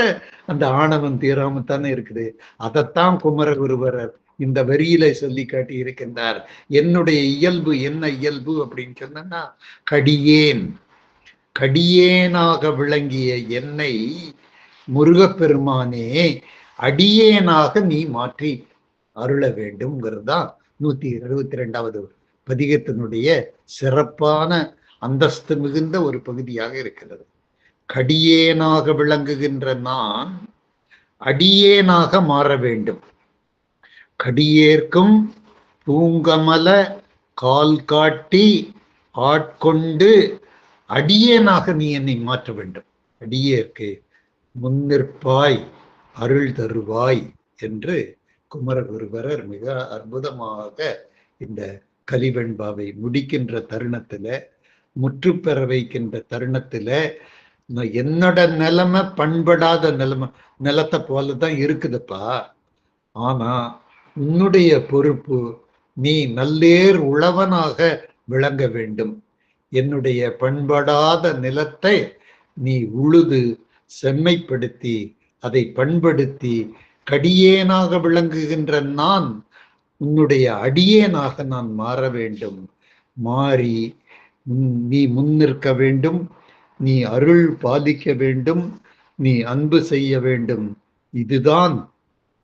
அந்த ஆணவம் தீராமத்தானே இருக்குது. அதைத்தான் குமரகுருபரர் இந்த வரியில சொல்லி காட்டி இருக்கின்றார். என்னுடைய இயல்பு என்ன இயல்பு அப்படின்னு சொன்னா, கடியேனாக விளங்கிய என்னை முருகப்பெருமானே அடியேனாக நீ மாற்றி அருள வேண்டும்ங்கிறது தான் 122வது பதிகத்தினுடைய சிறப்பான அந்தஸ்து மிகுந்த ஒரு பகுதியாக இருக்கிறது. கடியேனாக விளங்குகின்ற நான் அடியேனாக மாற வேண்டும். கடியேற்கும் பூங்கமல கால் காட்டி ஆட்கொண்டு அடியேனாக நீ என்னை மாற்ற வேண்டும். அடியேற்கு முன்னிற்பாய் அருள் தருவாய் என்று குமரகுருபரர் மிக அற்புதமாக இந்த கலிவெண்பாவை முடிக்கின்ற தருணத்துல, முற்று பெற வைக்கின்ற தருணத்துல, என்னோட நிலைமை பண்படாத நிலத்தை போலதான் இருக்குதுப்பா. ஆனா உன்னுடைய பொறுப்பு, நீ நல்லேர் உழவனாக விளங்க வேண்டும். என்னுடைய பண்படாத நிலத்தை நீ உழுது செம்மைப்படுத்தி அதை பண்படுத்தி கடியேனாக விளங்குகின்ற நான் உன்னுடைய அடியேனாக நான் மாற வேண்டும். மாறி நீ முன்னிற்க வேண்டும், நீ அருள் பாலிக்க வேண்டும், நீ அன்பு செய்ய வேண்டும். இதுதான்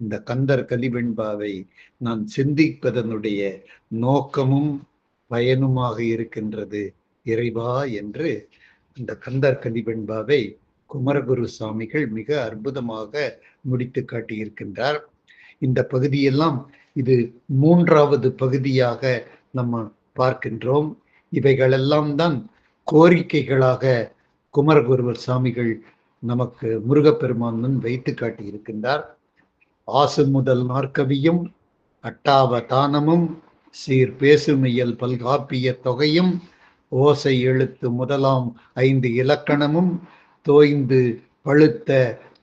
இந்த கந்தர் கலிவெண்பாவை நான் சிந்திப்பதனுடைய நோக்கமும் பயனுமாக இருக்கின்றது இறைவா என்று இந்த கந்தர் கலிவெண்பாவை குமரகுரு சுவாமிகள் மிக அற்புதமாக முடித்து காட்டியிருக்கின்றார். இந்த பகுதியெல்லாம் இது 3வது பகுதியாக நம்ம பார்க்கின்றோம். இவைகளெல்லாம் தான் கோரிக்கைகளாக குமரகுருவர் சுவாமிகள் நமக்கு முருகப்பெருமான் முன் வைத்து காட்டியிருக்கின்றார். ஆசு முதல் நாற்கவியும் அட்டாவதானமும் சீர் பேசுமையல் பல்காப்பிய தொகையும் ஓசை எழுத்து முதலாம் 5 இலக்கணமும் தோய்ந்து பழுத்த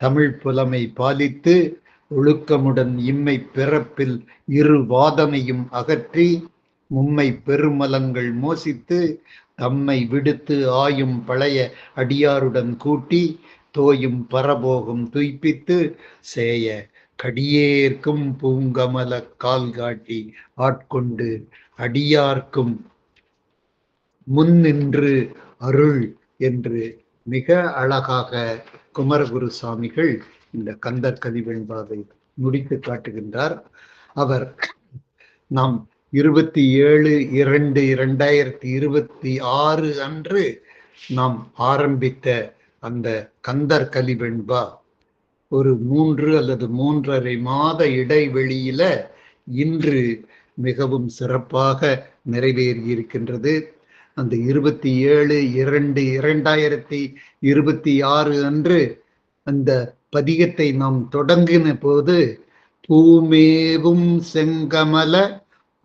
தமிழ் புலமை பாலித்து ஒழுக்கமுடன் இம்மை பிறப்பில் இரு வாதனையும் அகற்றி மும்மை பெருமலங்கள் மோசித்து தம்மை விடுத்து ஆயும் பழைய அடியாருடன் கூட்டி தோயும் பரபோகம் துய்ப்பித்து சேய கடியேற்கும் பூங்கமல கால் காட்டி ஆட்கொண்டு அடியார்க்கும் முன்னின்று அருள் என்று மிக அழகாக குமரகுரு சுவாமிகள் இந்த கந்தர் கலிவெண்பாவை முடித்து காட்டுகின்றார். அவர் நாம் 27/2/2026 அன்று நாம் ஆரம்பித்த அந்த கந்தர் கலிவெண்பா ஒரு 3 அல்லது 3.5 மாத இடைவெளியில இன்று மிகவும் சிறப்பாக நிறைவேறி இருக்கின்றது. அந்த 27/2/2026 அன்று அந்த பதிகத்தை நாம் தொடங்கின போது பூமேவும் செங்கமல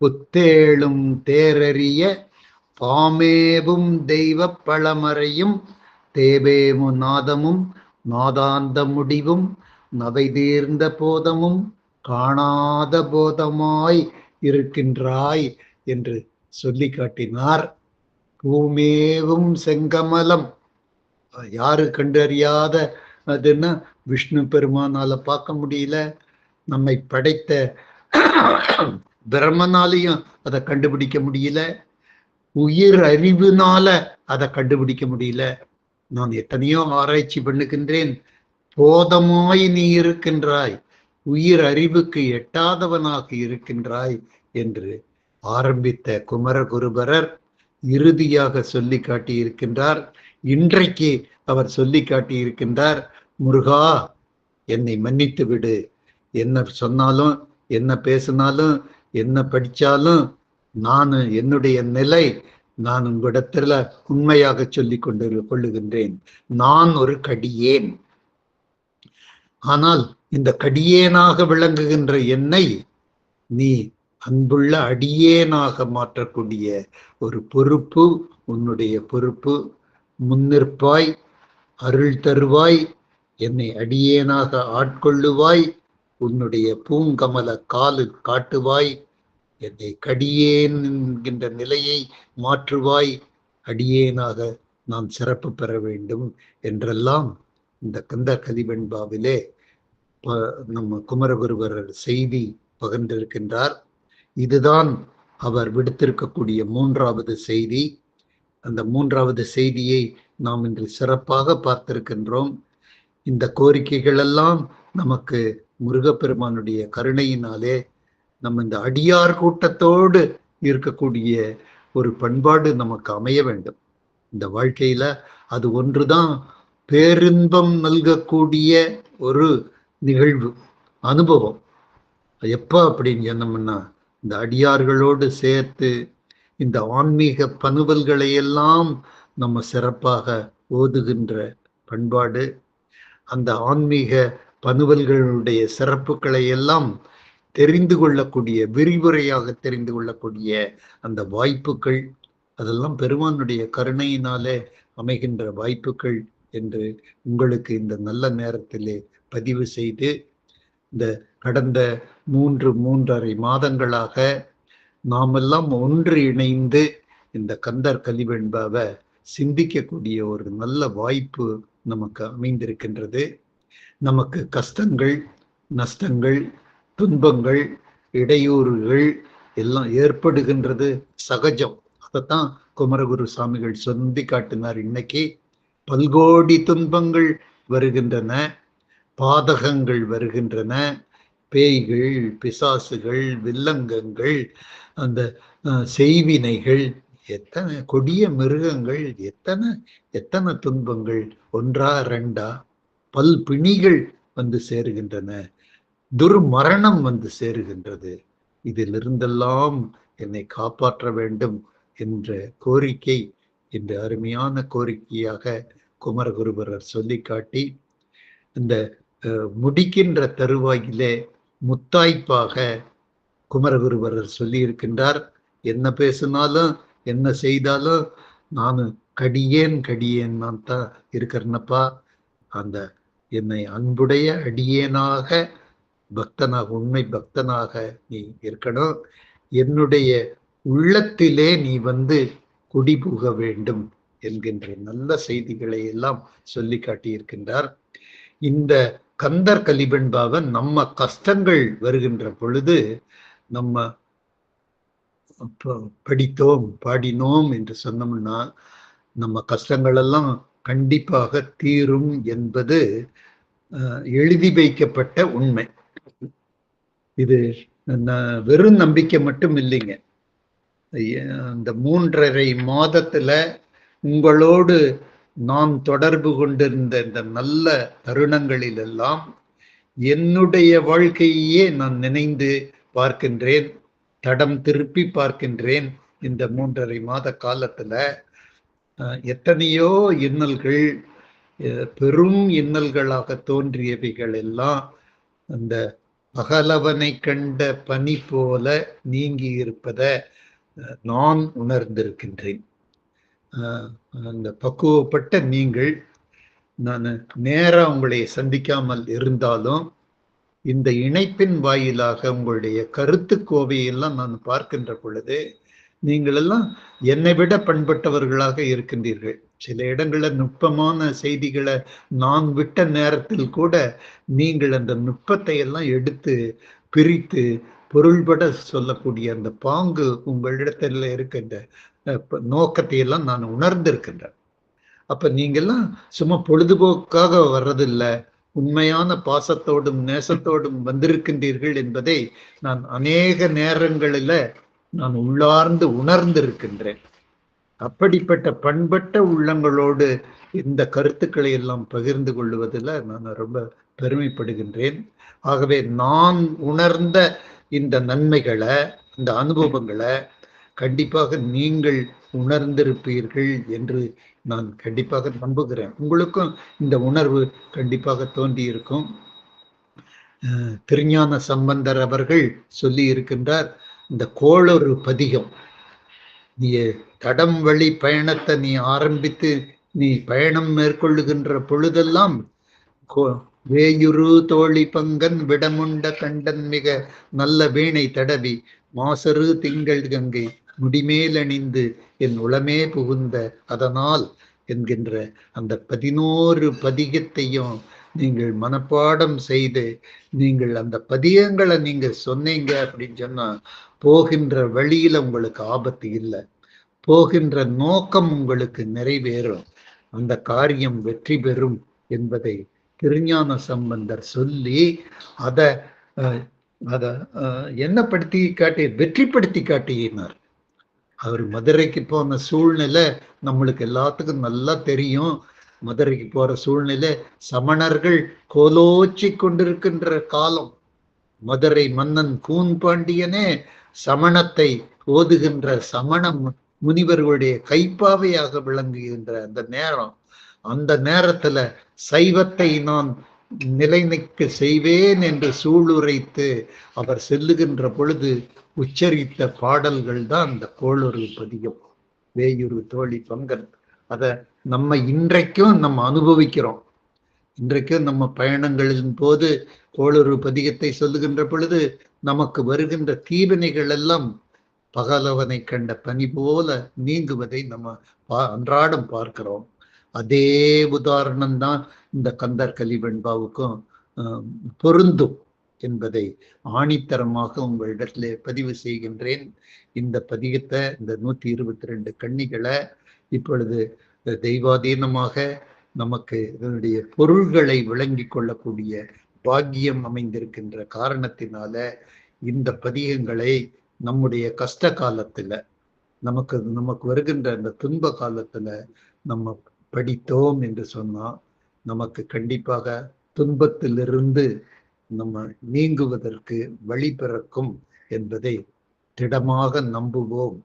புத்தேளும் தேரறிய பாமேவும் தெய்வ பழமறையும் தேவேமு நாதமும் நாதாந்த முடிவும் நவை தீர்ந்த போதமும் காணாத போதமாய் இருக்கின்றாய் என்று சொல்லி காட்டினார். பூமேவும் செங்கமலம் யாரு கண்டறியாத அதுன்னா விஷ்ணு பெருமானால பார்க்க முடியல, நம்மை படைத்த பிரம்மனாலையும் அதை கண்டுபிடிக்க முடியல, உயிர் அறிவுனால அதை கண்டுபிடிக்க முடியல. நான் எத்தனையோ ஆராய்ச்சி பண்ணுகின்றேன், போதமாய் நீ இருக்கின்றாய், உயிர் அறிவுக்கு எட்டாதவனாக இருக்கின்றாய் என்று ஆரம்பித்த குமரகுருபரர் இறுதியாக சொல்லி காட்டியிருக்கின்றார். இன்றைக்கு அவர் சொல்லி காட்டியிருக்கின்றார், முருகா என்னை மன்னித்து விடு, என்ன சொன்னாலும் என்ன பேசினாலும் என்ன படிச்சாலும் நான் என்னுடைய நிலை நான் உங்களிடத்துல உண்மையாக சொல்லி கொள்ளுகின்றேன். நான் ஒரு கடியேன். ஆனால் இந்த கடியேனாக விளங்குகின்ற என்னை நீ அன்புள்ள அடியேனாக மாற்றக்கூடிய ஒரு பொறுப்பு உன்னுடைய பொறுப்பு. முன்னிற்பாய், அருள் தருவாய், என்னை அடியேனாக ஆட்கொள்ளுவாய், உன்னுடைய பூங்கமல காலில் காட்டுவாய், என்னை கடியேன் என்கின்ற நிலையை மாற்றுவாய், அடியேனாக நான் சிறப்பு பெற வேண்டும் என்றெல்லாம் இந்த கந்த கலிவெண்பாவிலே நம்ம குமரகுருபரர் செய்தி பகிர்ந்திருக்கின்றார். இதுதான் அவர் விடுத்திருக்கக்கூடிய 3வது செய்தி. அந்த 3வது செய்தியை நாம் இன்று சிறப்பாக பார்த்திருக்கின்றோம். இந்த கோரிக்கைகள் எல்லாம் நமக்கு முருகப்பெருமானுடைய கருணையினாலே நம்ம இந்த அடியார் கூட்டத்தோடு இருக்கக்கூடிய ஒரு பண்பாடு நமக்கு அமைய வேண்டும். இந்த வாழ்க்கையில அது ஒன்றுதான் பேரின்பம் நல்கக்கூடிய ஒரு நிகழ்வு, அனுபவம். எப்ப அப்படின்னு சொன்னோம்னா, இந்த அடியார்களோடு சேர்த்து இந்த ஆன்மீக பணுவல்களை எல்லாம் நம்ம சிறப்பாக ஓதுகின்ற பண்பாடு, அந்த ஆன்மீக பணுவல்களுடைய சிறப்புகளை எல்லாம் தெரிந்து கொள்ளக்கூடிய, விரிவுரையாக தெரிந்து கொள்ளக்கூடிய அந்த வாய்ப்புகள், அதெல்லாம் பெருமானுடைய கருணையினாலே அமைகின்ற வாய்ப்புகள் என்று உங்களுக்கு இந்த நல்ல நேரத்திலே பதிவு செய்து, இந்த கடந்த 3.5 மாதங்களாக நாமெல்லாம் ஒன்று இணைந்து இந்த கந்தர் கலிவெண்பாவை சிந்திக்கக்கூடிய ஒரு நல்ல வாய்ப்பு நமக்கு அமைந்திருக்கின்றது. நமக்கு கஷ்டங்கள், நஷ்டங்கள், துன்பங்கள், இடையூறுகள் எல்லாம் ஏற்படுகின்றது சகஜம். அதைத்தான் குமரகுரு சாமிகள் சொல்லி காட்டினார். இன்னைக்கு பல்கோடி துன்பங்கள் வருகின்றன, பாதகங்கள் வருகின்றன, பேய்கள், பிசாசுகள், வில்லங்கங்கள், அந்த செய்வினைகள், எத்தனை கொடிய மிருகங்கள், எத்தனை துன்பங்கள், ஒன்றா ரெண்டா பல் பிணிகள் வந்து சேருகின்றன, துர்மரணம் வந்து சேருகின்றது. இதிலிருந்தெல்லாம் என்னை காப்பாற்ற வேண்டும் என்ற கோரிக்கை இந்த அருமையான கோரிக்கையாக குமரகுருபரர் சொல்லி காட்டி, இந்த முடிக்கின்ற தருவாயிலே முத்தாய்ப்பாக குமரகுருபரர் சொல்லி இருக்கின்றார். என்ன பேசினாலும் என்ன செய்தாலும் நான் கடியேன் நான் தான் இருக்கிறேன்னப்பா, அந்த என்னை அன்புடைய அடியேனாக, பக்தனாக, உண்மை பக்தனாக நீ இருக்கணும், என்னுடைய உள்ளத்திலே நீ வந்து குடிபுக வேண்டும் என்கின்ற நல்ல செய்திகளை எல்லாம் சொல்லி காட்டியிருக்கின்றார். இந்த கந்தர் கலிவெண்பாவை நம்ம கஷ்டங்கள் வருகின்ற பொழுது நம்ம படித்தோம், பாடினோம் என்று சொன்னோம்னா நம்ம கஷ்டங்கள் எல்லாம் கண்டிப்பாக தீரும் என்பது எழுதி வைக்கப்பட்ட உண்மை. இது வெறும் நம்பிக்கை மட்டும் இல்லைங்க, அந்த 3.5 மாதத்துல உங்களோடு நான் தொடர்பு கொண்டிருந்த இந்த நல்ல தருணங்களில் எல்லாம் என்னுடைய வாழ்க்கையே நான் நினைந்து பார்க்கின்றேன், தடம் திருப்பி பார்க்கின்றேன். இந்த 3.5 மாத காலத்துல எத்தனையோ இன்னல்கள், பெரும் இன்னல்களாக தோன்றியவைகள் எல்லாம் அந்த பகலவனை கண்ட பனி போல நீங்கி இருப்பத நான் உணர்ந்திருக்கின்றேன். அந்த பக்குவப்பட்ட நீங்கள், நான் நேரம் உங்களை சந்திக்காமல் இருந்தாலும் இந்த இணைப்பின் வாயிலாக உங்களுடைய கருத்து கோவையெல்லாம் நான் பார்க்கின்ற பொழுது நீங்கள் எல்லாம் என்னை விட பண்பட்டவர்களாக இருக்கின்றீர்கள். சில இடங்களில் நுட்பமான செய்திகளை நான் விட்ட நேரத்தில் கூட நீங்கள் அந்த நுட்பத்தை எல்லாம் எடுத்து பிரித்து பொருள்பட சொல்லக்கூடிய அந்த பாங்கு உங்களிடத்துல இருக்கின்ற நோக்கத்தை எல்லாம் நான் உணர்ந்திருக்கின்றேன். அப்ப நீங்கெல்லாம் சும்மா பொழுதுபோக்காக வர்றதில்லை, உண்மையான பாசத்தோடும் நேசத்தோடும் வந்திருக்கின்றீர்கள் என்பதை நான் அநேக நேரங்களில நான் உள்ளார்ந்து உணர்ந்திருக்கின்றேன். அப்படிப்பட்ட பண்பட்ட உள்ளங்களோடு இந்த கருத்துக்களை எல்லாம் பகிர்ந்து கொள்வதில் நான் ரொம்ப பெருமைப்படுகின்றேன். ஆகவே நான் உணர்ந்த இந்த நன்மைகளை, இந்த அனுபவங்களை கண்டிப்பாக நீங்கள் உணர்ந்திருப்பீர்கள் என்று நான் கண்டிப்பாக நம்புகிறேன். உங்களுக்கும் இந்த உணர்வு கண்டிப்பாக தோன்றி இருக்கும். திருஞான சம்பந்தர் அவர்கள் சொல்லி இருக்கின்றார், இந்த கோளொரு பதிகம், நீ தடம் வழி பயணத்தை நீ ஆரம்பித்து நீ பயணம் மேற்கொள்ளுகின்ற பொழுதெல்லாம் வேயுரு தோழி பங்கன் விடமுண்ட கண்டன் மிக நல்ல வீணை தடவி மாசரு திங்கள் கங்கை முடிமேல் அணிந்து என் உளமே புகுந்த அதனால் என்கின்ற அந்த 11 பதிகத்தையும் நீங்கள் மனப்பாடம் செய்து நீங்கள் அந்த பதிகங்களை நீங்க சொன்னீங்க அப்படின்னு சொன்னா போகின்ற வழியில உங்களுக்கு ஆபத்து இல்லை, போகின்ற நோக்கம் உங்களுக்கு நிறைவேறும், அந்த காரியம் வெற்றி பெறும் என்பதை திருஞான சம்பந்தர் சொல்லி அதை என்னப்படுத்தி காட்டி வெற்றிப்படுத்தி காட்டினார். அவர் மதுரைக்கு போன சூழ்நிலை நம்மளுக்கு எல்லாத்துக்கும் நல்லா தெரியும். மதுரைக்கு போற சூழ்நிலை சமணர்கள் கோலோச்சி கொண்டிருக்கின்ற காலம். மதுரை மன்னன் கூன் பாண்டியனே சமணத்தை ஓதுகின்ற சமண முனிவர்களுடைய கைப்பாவையாக விளங்குகின்ற அந்த நேரம், அந்த நேரத்துல சைவத்தை நான் நிலைநிற்க செய்வேன் என்று சூளுரைத்து அவர் செல்லுகின்ற பொழுது உச்சரித்த பாடல்கள் தான் அந்த கோளொரு பதிகம், வேயுரு தோழி பங்கன். அத நம்ம இன்றைக்கும் நம்ம அனுபவிக்கிறோம். இன்றைக்கும் நம்ம பயணங்களின் போது கோளொரு பதிகத்தை சொல்லுகின்ற பொழுது நமக்கு வருகின்ற தீவினைகள் எல்லாம் பகலவனை கண்ட பனி போல நீங்குவதை நம்ம அன்றாடம் பார்க்கிறோம். அதே உதாரணம் தான் இந்த கந்தர் கலிவெண்பாவுக்கும் பொருந்தும் என்பதை ஆணித்தரமாக உங்களிடத்திலே பதிவு செய்கின்றேன். இந்த பதிகத்தை, இந்த 122 கன்னிகளை இப்பொழுது தெய்வாதீனமாக நமக்கு இதனுடைய பொருள்களை விளங்கி கொள்ளக்கூடிய பாக்கியம் அமைந்திருக்கின்ற காரணத்தினால இந்த பதிகங்களை நம்முடைய கஷ்ட காலத்துல, நமக்கு வருகின்ற அந்த துன்ப காலத்துல நம்ம படித்தோம் என்று சொன்னா நமக்கு கண்டிப்பாக துன்பத்திலிருந்து நம்ம நீங்குவதற்கு வழி பிறக்கும் என்பதை திடமாக நம்புவோம்.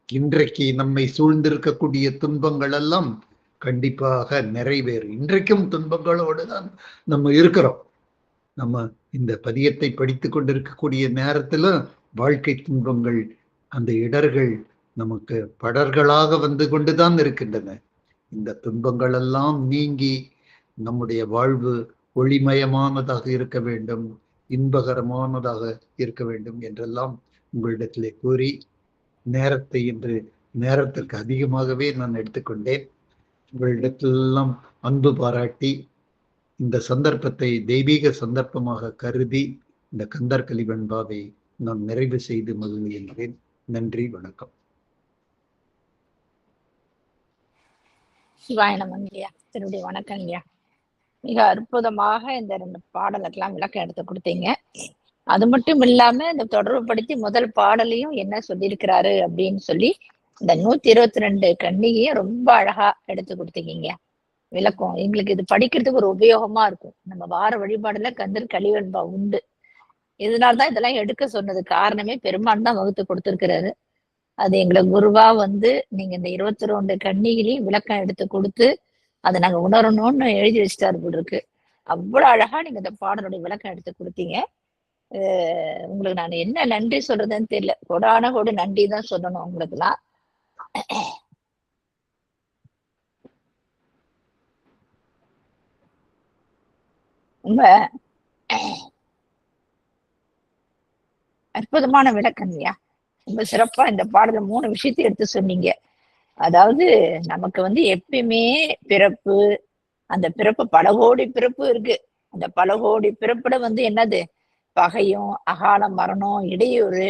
இன்றைக்கு நம்மை சூழ்ந்திருக்கக்கூடிய துன்பங்கள் எல்லாம் கண்டிப்பாக நிறைவேறும். இன்றைக்கும் துன்பங்களோடு தான் நம்ம இருக்கிறோம். நம்ம இந்த பதியத்தை படித்து கொண்டிருக்கக்கூடிய நேரத்துல வாழ்க்கை துன்பங்கள், அந்த இடர்கள் நமக்கு படர்களாக வந்து கொண்டுதான் இருக்கின்றன. இந்த துன்பங்கள் எல்லாம் நீங்கி நம்முடைய வாழ்வு ஒளிமயமானதாக இருக்க வேண்டும், இன்பகரமானதாக இருக்க வேண்டும் என்றெல்லாம் உங்களிடத்திலே கூறி நேரத்தை இன்று நேரத்திற்கு அதிகமாகவே நான் எடுத்துக்கொண்டேன். உங்களிடத்திலெல்லாம் அன்பு பாராட்டி இந்த சந்தர்ப்பத்தை தெய்வீக சந்தர்ப்பமாக கருதி இந்த கந்தர் கலிவெண்பாவை நான் நிறைவு செய்து மகிழ்கின்றேன். நன்றி, வணக்கம். சிவாய நமங்கய்யா, திருடைய வணக்கங்கய்யா. மிக அற்புதமாக இந்த 2 பாடலுக்கெல்லாம் விளக்கம் எடுத்து கொடுத்தீங்க. அது மட்டும் இல்லாம இந்த தொடர்புபடுத்தி முதல் பாடலையும் என்ன சொல்லியிருக்கிறாரு அப்படின்னு சொல்லி இந்த 122 கன்னிகையும் ரொம்ப அழகா எடுத்து கொடுத்துருக்கீங்க விளக்கம். எங்களுக்கு இது படிக்கிறதுக்கு ஒரு உபயோகமா இருக்கும். நம்ம வார வழிபாடுல கந்தர் கலிவெண்பா உண்டு. இதனால்தான் இதெல்லாம் எடுக்க சொன்னது காரணமே பெருமான் தான் வகுத்து கொடுத்திருக்கிறாரு. அது எங்களை குருவா வந்து நீங்க இந்த 22 கன்னிகளையும் விளக்கம் எடுத்து கொடுத்து அதை நாங்க உணரணும்னு எழுதி வச்சுட்டாரு போல் இருக்கு. அவ்வளவு அழகா நீங்க இந்த பாடலுடைய விளக்கம் எடுத்து கொடுத்தீங்க. உங்களுக்கு நான் என்ன நன்றி சொல்றதுன்னு தெரியல. கொடான கொடு நன்றி தான் சொல்லணும் உங்களுக்குலாம். ரொம்ப அற்புதமான விளக்கம் இல்லையா? ரொம்ப சிறப்பா இந்த பாடல 3 விஷயத்தை எடுத்து சொன்னீங்க. அதாவது நமக்கு வந்து எப்பயுமே பிறப்பு, அந்த பிறப்பு பல கோடி பிறப்பு இருக்கு. அந்த பல கோடி பிறப்புல வந்து என்னது பகையும் அகால மரணம் இடையூறு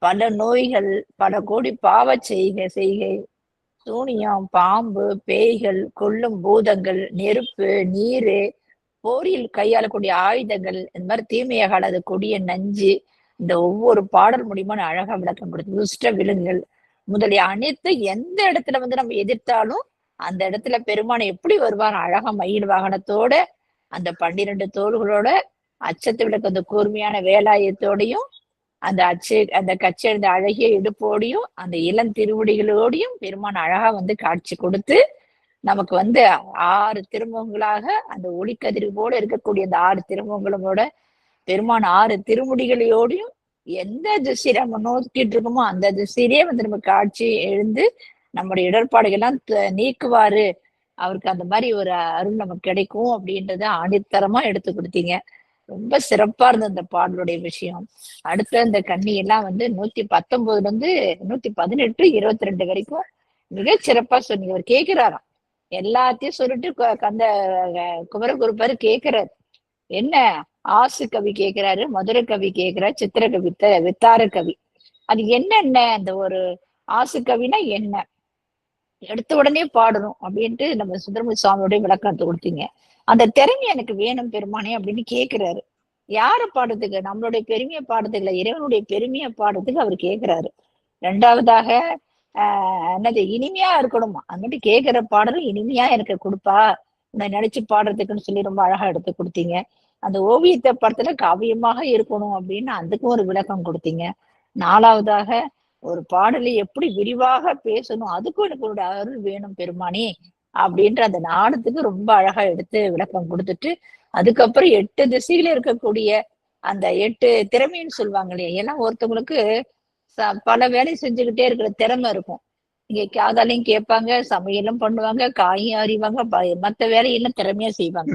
பல நோய்கள் பல கோடி பாவ செய்கை சூனியம் பாம்பு பேய்கள் கொல்லும் பூதங்கள் நெருப்பு நீரு போரில் கையாளக்கூடிய ஆயுதங்கள் இந்த மாதிரி தீமையாகாத கொடிய நஞ்சு இந்த ஒவ்வொரு பாடல் மூலியமா அழகா விளக்கம் கொடுத்து துஷ்ட விலங்குகள் முதலிய அனைத்து எந்த இடத்துல வந்து நம்ம எதிர்த்தாலும் அந்த இடத்துல பெருமானை எப்படி வருவார் அழகா மயில் வாகனத்தோட அந்த 12 தோள்களோட அச்சத்தை விளக்கு அந்த கூர்மையான வேலாயத்தோடையும் அந்த கச்செழுந்த அழகிய இடுப்போடையும் அந்த இளம் திருவடிகளோடையும் பெருமான் அழகா வந்து காட்சி கொடுத்து நமக்கு வந்து 6 திருமுகங்களாக அந்த ஒளிக்கதிர்வோடு இருக்கக்கூடிய அந்த 6 திருமுகங்களோட பெருமான் 6 திருமுடிகளையோடையும் எந்த திசையில நம்ம நோக்கிட்டு இருக்கோமோ அந்த திசையிலே வந்து நம்ம காட்சி எழுந்து நம்முடைய இடர்பாடுகள்லாம் நீக்குவாரு. அவருக்கு அந்த மாதிரி ஒரு அருள் நமக்கு கிடைக்கும் அப்படின்றத ஆணித்தரமா எடுத்து கொடுத்தீங்க. ரொம்ப சிறப்பா இருந்த இந்த பாடலுடைய விஷயம். அடுத்த இந்த கன்னி எல்லாம் வந்து 119 இருந்து 118 22 வரைக்கும் மிக சிறப்பா சொன்னீங்க. அவர் கேட்கிறாராம் எல்லாத்தையும் சொல்லிட்டு கந்த குமரகுருப்பாரு கேட்கிறாரு. என்ன ஆசு கவி கேட்கிறாரு, மதுரை கவி கேட்கிறாரு, சித்திரகவி வித்தார கவி. அது என்னென்ன அந்த ஒரு ஆசு கவினா என்ன எடுத்த உடனே பாடணும் அப்படின்ட்டு நம்ம சுந்தரமூர்த்தி சுவாமியோட விளக்கத்தை கொடுத்தீங்க. அந்த திறமை எனக்கு வேணும் பெருமானே அப்படின்னு கேட்கிறாரு. யாரை பாடுறதுக்கு? நம்மளுடைய பெருமையை பாடுறதுக்கு இல்லை, இறைவனுடைய பெருமையை பாடுறதுக்கு அவர் கேட்கிறாரு. ரெண்டாவதாக என்னது இனிமையா இருக்கணுமா அது மட்டும் கேட்கிற பாடலும் இனிமையா எனக்கு கொடுப்பா உன்னை நினைச்சு பாடுறதுக்குன்னு சொல்லி ரொம்ப அழகா எடுத்து கொடுத்தீங்க. அந்த ஓவியத்தை படத்துல காவியமாக இருக்கணும் அப்படின்னு அதுக்கும் ஒரு விளக்கம் கொடுத்தீங்க. நாலாவதாக ஒரு பாடலை எப்படி விரிவாக பேசணும் அதுக்கும் எனக்கு ஒரு அருள் வேணும் பெருமானே அப்படின்ற அந்த நாடத்துக்கு ரொம்ப அழகா எடுத்து விளக்கம் கொடுத்துட்டு அதுக்கப்புறம் 8 திசையில இருக்கக்கூடிய அந்த 8 திறமைன்னு சொல்லுவாங்க இல்லையா. ஏன்னா ஒருத்தவங்களுக்கு பல வேலை செஞ்சுக்கிட்டே இருக்கிற திறமை இருக்கும். இங்க காதாலையும் கேட்பாங்க, சமையலும் பண்ணுவாங்க, காயும் அறிவாங்க, மத்த வேலையெல்லாம் திறமையா செய்வாங்க.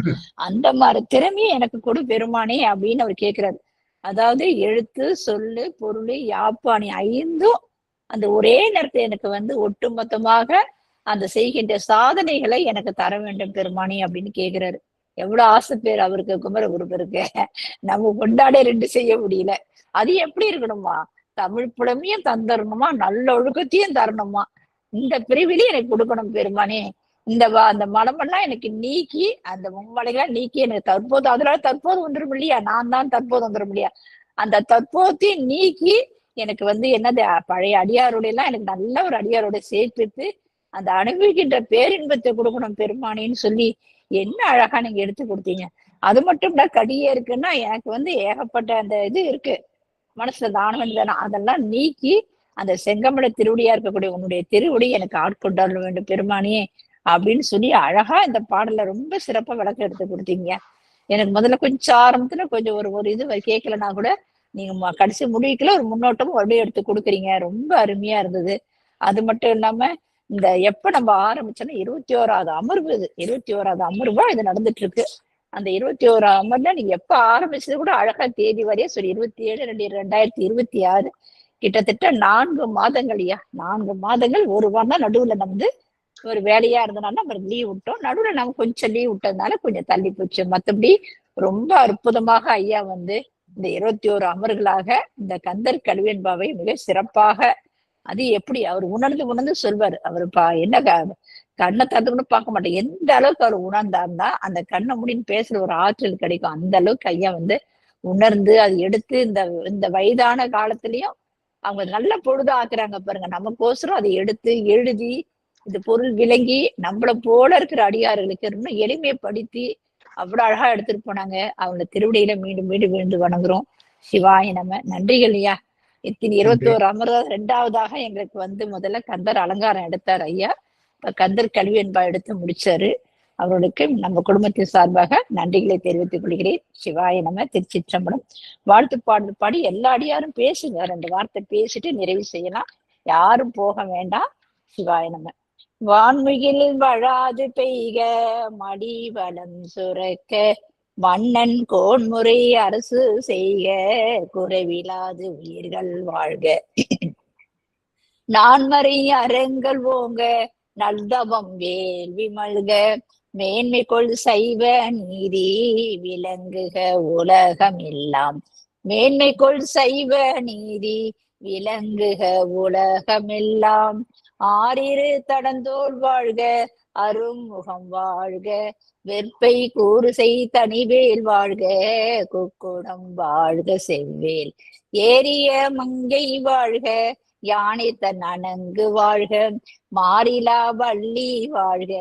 அந்த மாதிரி திறமையை எனக்கு கொடு பெருமானே அப்படின்னு அவர் கேட்கிறாரு. அதாவது எழுத்து சொல்லு பொருள் யாப்பாணி 5ம் அந்த ஒரே நேரத்தை எனக்கு வந்து ஒட்டுமொத்தமாக அந்த செய்கின்ற சாதனைகளை எனக்கு தர வேண்டும் பெருமானி அப்படின்னு கேட்கிறாரு. எவ்வளவு ஆசை பேர் அவருக்கு குமரகுருபருக்கு. நம்ம கொண்டாட 2 செய்ய முடியல. அது எப்படி இருக்கணுமா? தமிழ் புலமையும் தந்துடணுமா, நல்ல ஒழுக்கத்தையும் தரணுமா. இந்த பிரிவிலையும் எனக்கு கொடுக்கணும் பெருமானே. அந்த மலமெல்லாம் எனக்கு நீக்கி அந்த மும்மலைகளாம் நீக்கி எனக்கு தற்போது அதனால தற்போது வந்துடும் இல்லையா, நான் தான் தற்போது வந்துடும் இல்லையா, அந்த தற்போதையும் நீக்கி எனக்கு வந்து என்னது பழைய அடியாரோட எல்லாம் எனக்கு நல்ல ஒரு அடியாரோட சேர்ப்பித்து அந்த அனுபவிக்கின்ற பேரின்பத்தை கொடுக்கணும் பெருமானின்னு சொல்லி என்ன அழகா நீங்க எடுத்து கொடுத்தீங்க. அது மட்டும் இல்ல கடியே இருக்குன்னா எனக்கு வந்து ஏகப்பட்ட அந்த இது இருக்கு மனசுல தானம் தானம் அதெல்லாம் நீக்கி அந்த செங்கமல திருவடியா இருக்கக்கூடிய உன்னுடைய திருவடி எனக்கு ஆட்கொண்டாட வேண்டும் பெருமானியே அப்படின்னு சொல்லி அழகா இந்த பாடல ரொம்ப சிறப்பா விளக்கம் எடுத்து கொடுத்தீங்க. எனக்கு முதல்ல கொஞ்சம் ஆரம்பத்துல கொஞ்சம் ஒரு இது கேட்கலன்னா கூட நீங்க கடைசி முடிவுக்குள்ள ஒரு முன்னோட்டமும் மறுபடியும் எடுத்து கொடுக்குறீங்க. ரொம்ப அருமையா இருந்தது. அது மட்டும் இல்லாம இந்த எப்ப நம்ம ஆரம்பிச்சோன்னா 21வது அமர்வு இது 21வது அமர்வா இது நடந்துட்டு இருக்கு. அந்த 21 அமர்ல நீங்க எப்ப ஆரம்பிச்சது கூட அழகா தேதி வரையா சொல்லி 27/2/2026 கிட்டத்தட்ட 4 மாதங்கள். 4 மாதங்கள். ஒரு வாரம் தான் நடுவுல வந்து ஒரு வேலையா இருந்தனால நம்ம லீவ் விட்டோம். நடுவுல நம்ம கொஞ்சம் லீவ் விட்டதுனால கொஞ்சம் தள்ளி போச்சு. மற்றபடி ரொம்ப அற்புதமாக ஐயா வந்து இந்த 21 அமர்களாக இந்த கந்தர் கலிவெண்பாவை மிக சிறப்பாக அது எப்படி அவர் உணர்ந்து சொல்வாரு. அவரு என்ன கண்ணை திறந்து கூட பார்க்க மாட்டேன். எந்த அளவுக்கு அவர் உணர்ந்தாருந்தா அந்த கண்ணை முடின்னு பேசுற ஒரு ஆற்றல் கிடைக்கும். அந்த அளவுக்கு ஐயா வந்து உணர்ந்து அது எடுத்து இந்த இந்த வயதான காலத்திலயும் அவங்க நல்ல பொழுது ஆக்குறாங்க பாருங்க. நமக்கோசரம் அதை எடுத்து எழுதி இந்த பொருள் விளங்கி நம்மள போல இருக்கிற அடியார்களுக்கு இன்னும் எளிமைப்படுத்தி அவ்வளவு அழகா எடுத்துட்டு போனாங்க. அவங்க திருவடியில மீண்டும் மீண்டும் விழுந்து வணங்குறோம். சிவாய நம்ம. நன்றிகள் ஐயா. இத்தனை 21 அமர்வு 2வதாக எங்களுக்கு வந்து முதல்ல கந்தர் அலங்காரம் எடுத்தார் ஐயா. இப்ப கந்தர் கல்வி என்பா எடுத்து முடிச்சாரு. அவர்களுக்கு நம்ம குடும்பத்தின் சார்பாக நன்றிகளை தெரிவித்துக் கொள்கிறேன். சிவாய நம்ம. திருச்சிற்றம்பலம். வாழ்த்து பாடல் பாடி எல்லா அடியாரும் பேசுங்க. 2 வார்த்தை பேசிட்டு நிறைவு செய்யலாம். யாரும் போக வேண்டாம். சிவாய நம்ம. வான்மிகில் வழாது பெய்க மடி வளம் சுரக்க மன்னன் கோன்முறை அரசு செய்க குறைவிலாது உயிர்கள் வாழ்க நான்மறை அறங்கள் ஓங்க நல்தவம் வேள்வி மல்க மேன்மை கொள் சைவ நீதி விளங்குக உலகம் எல்லாம். மேன்மை கொள் சைவ நீதி விளங்குக உலகமெல்லாம். ஆறிரு தடந்தோள் வாழ்க அருமுகம் வாழ்க வெற்பை கூறுசை தனிவேல் வாழ்க குக்குடம் வாழ்க செவ்வேல் ஏரிய மங்கை வாழ்க யானை தன் அணங்கு வாழ்க மாறிலா வள்ளி வாழ்க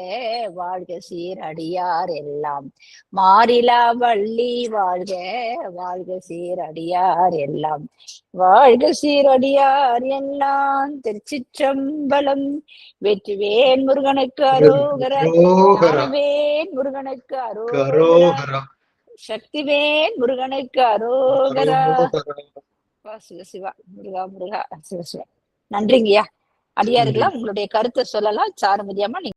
வாழ்க சீரடியார் எல்லாம். மாறிலா வள்ளி வாழ்க வாழ்க சீரடியார் எல்லாம். வாழ்க சீரடியார் எல்லாம். திருச்சிற்றம்பலம். வெற்றிவேல் முருகனுக்கு அரோகரா. ஞானவேல் முருகனுக்கு அரோகரா. சக்திவேல் முருகனுக்கு அரோகரா. சிவ சிவா. முருகா முருகா. சிவ சிவா. நன்றிங்கய்யா. அடியாருக்கெல்லாம் உங்களுடைய கருத்தை சொல்லலாம். சாருமதியம்மா நீங்க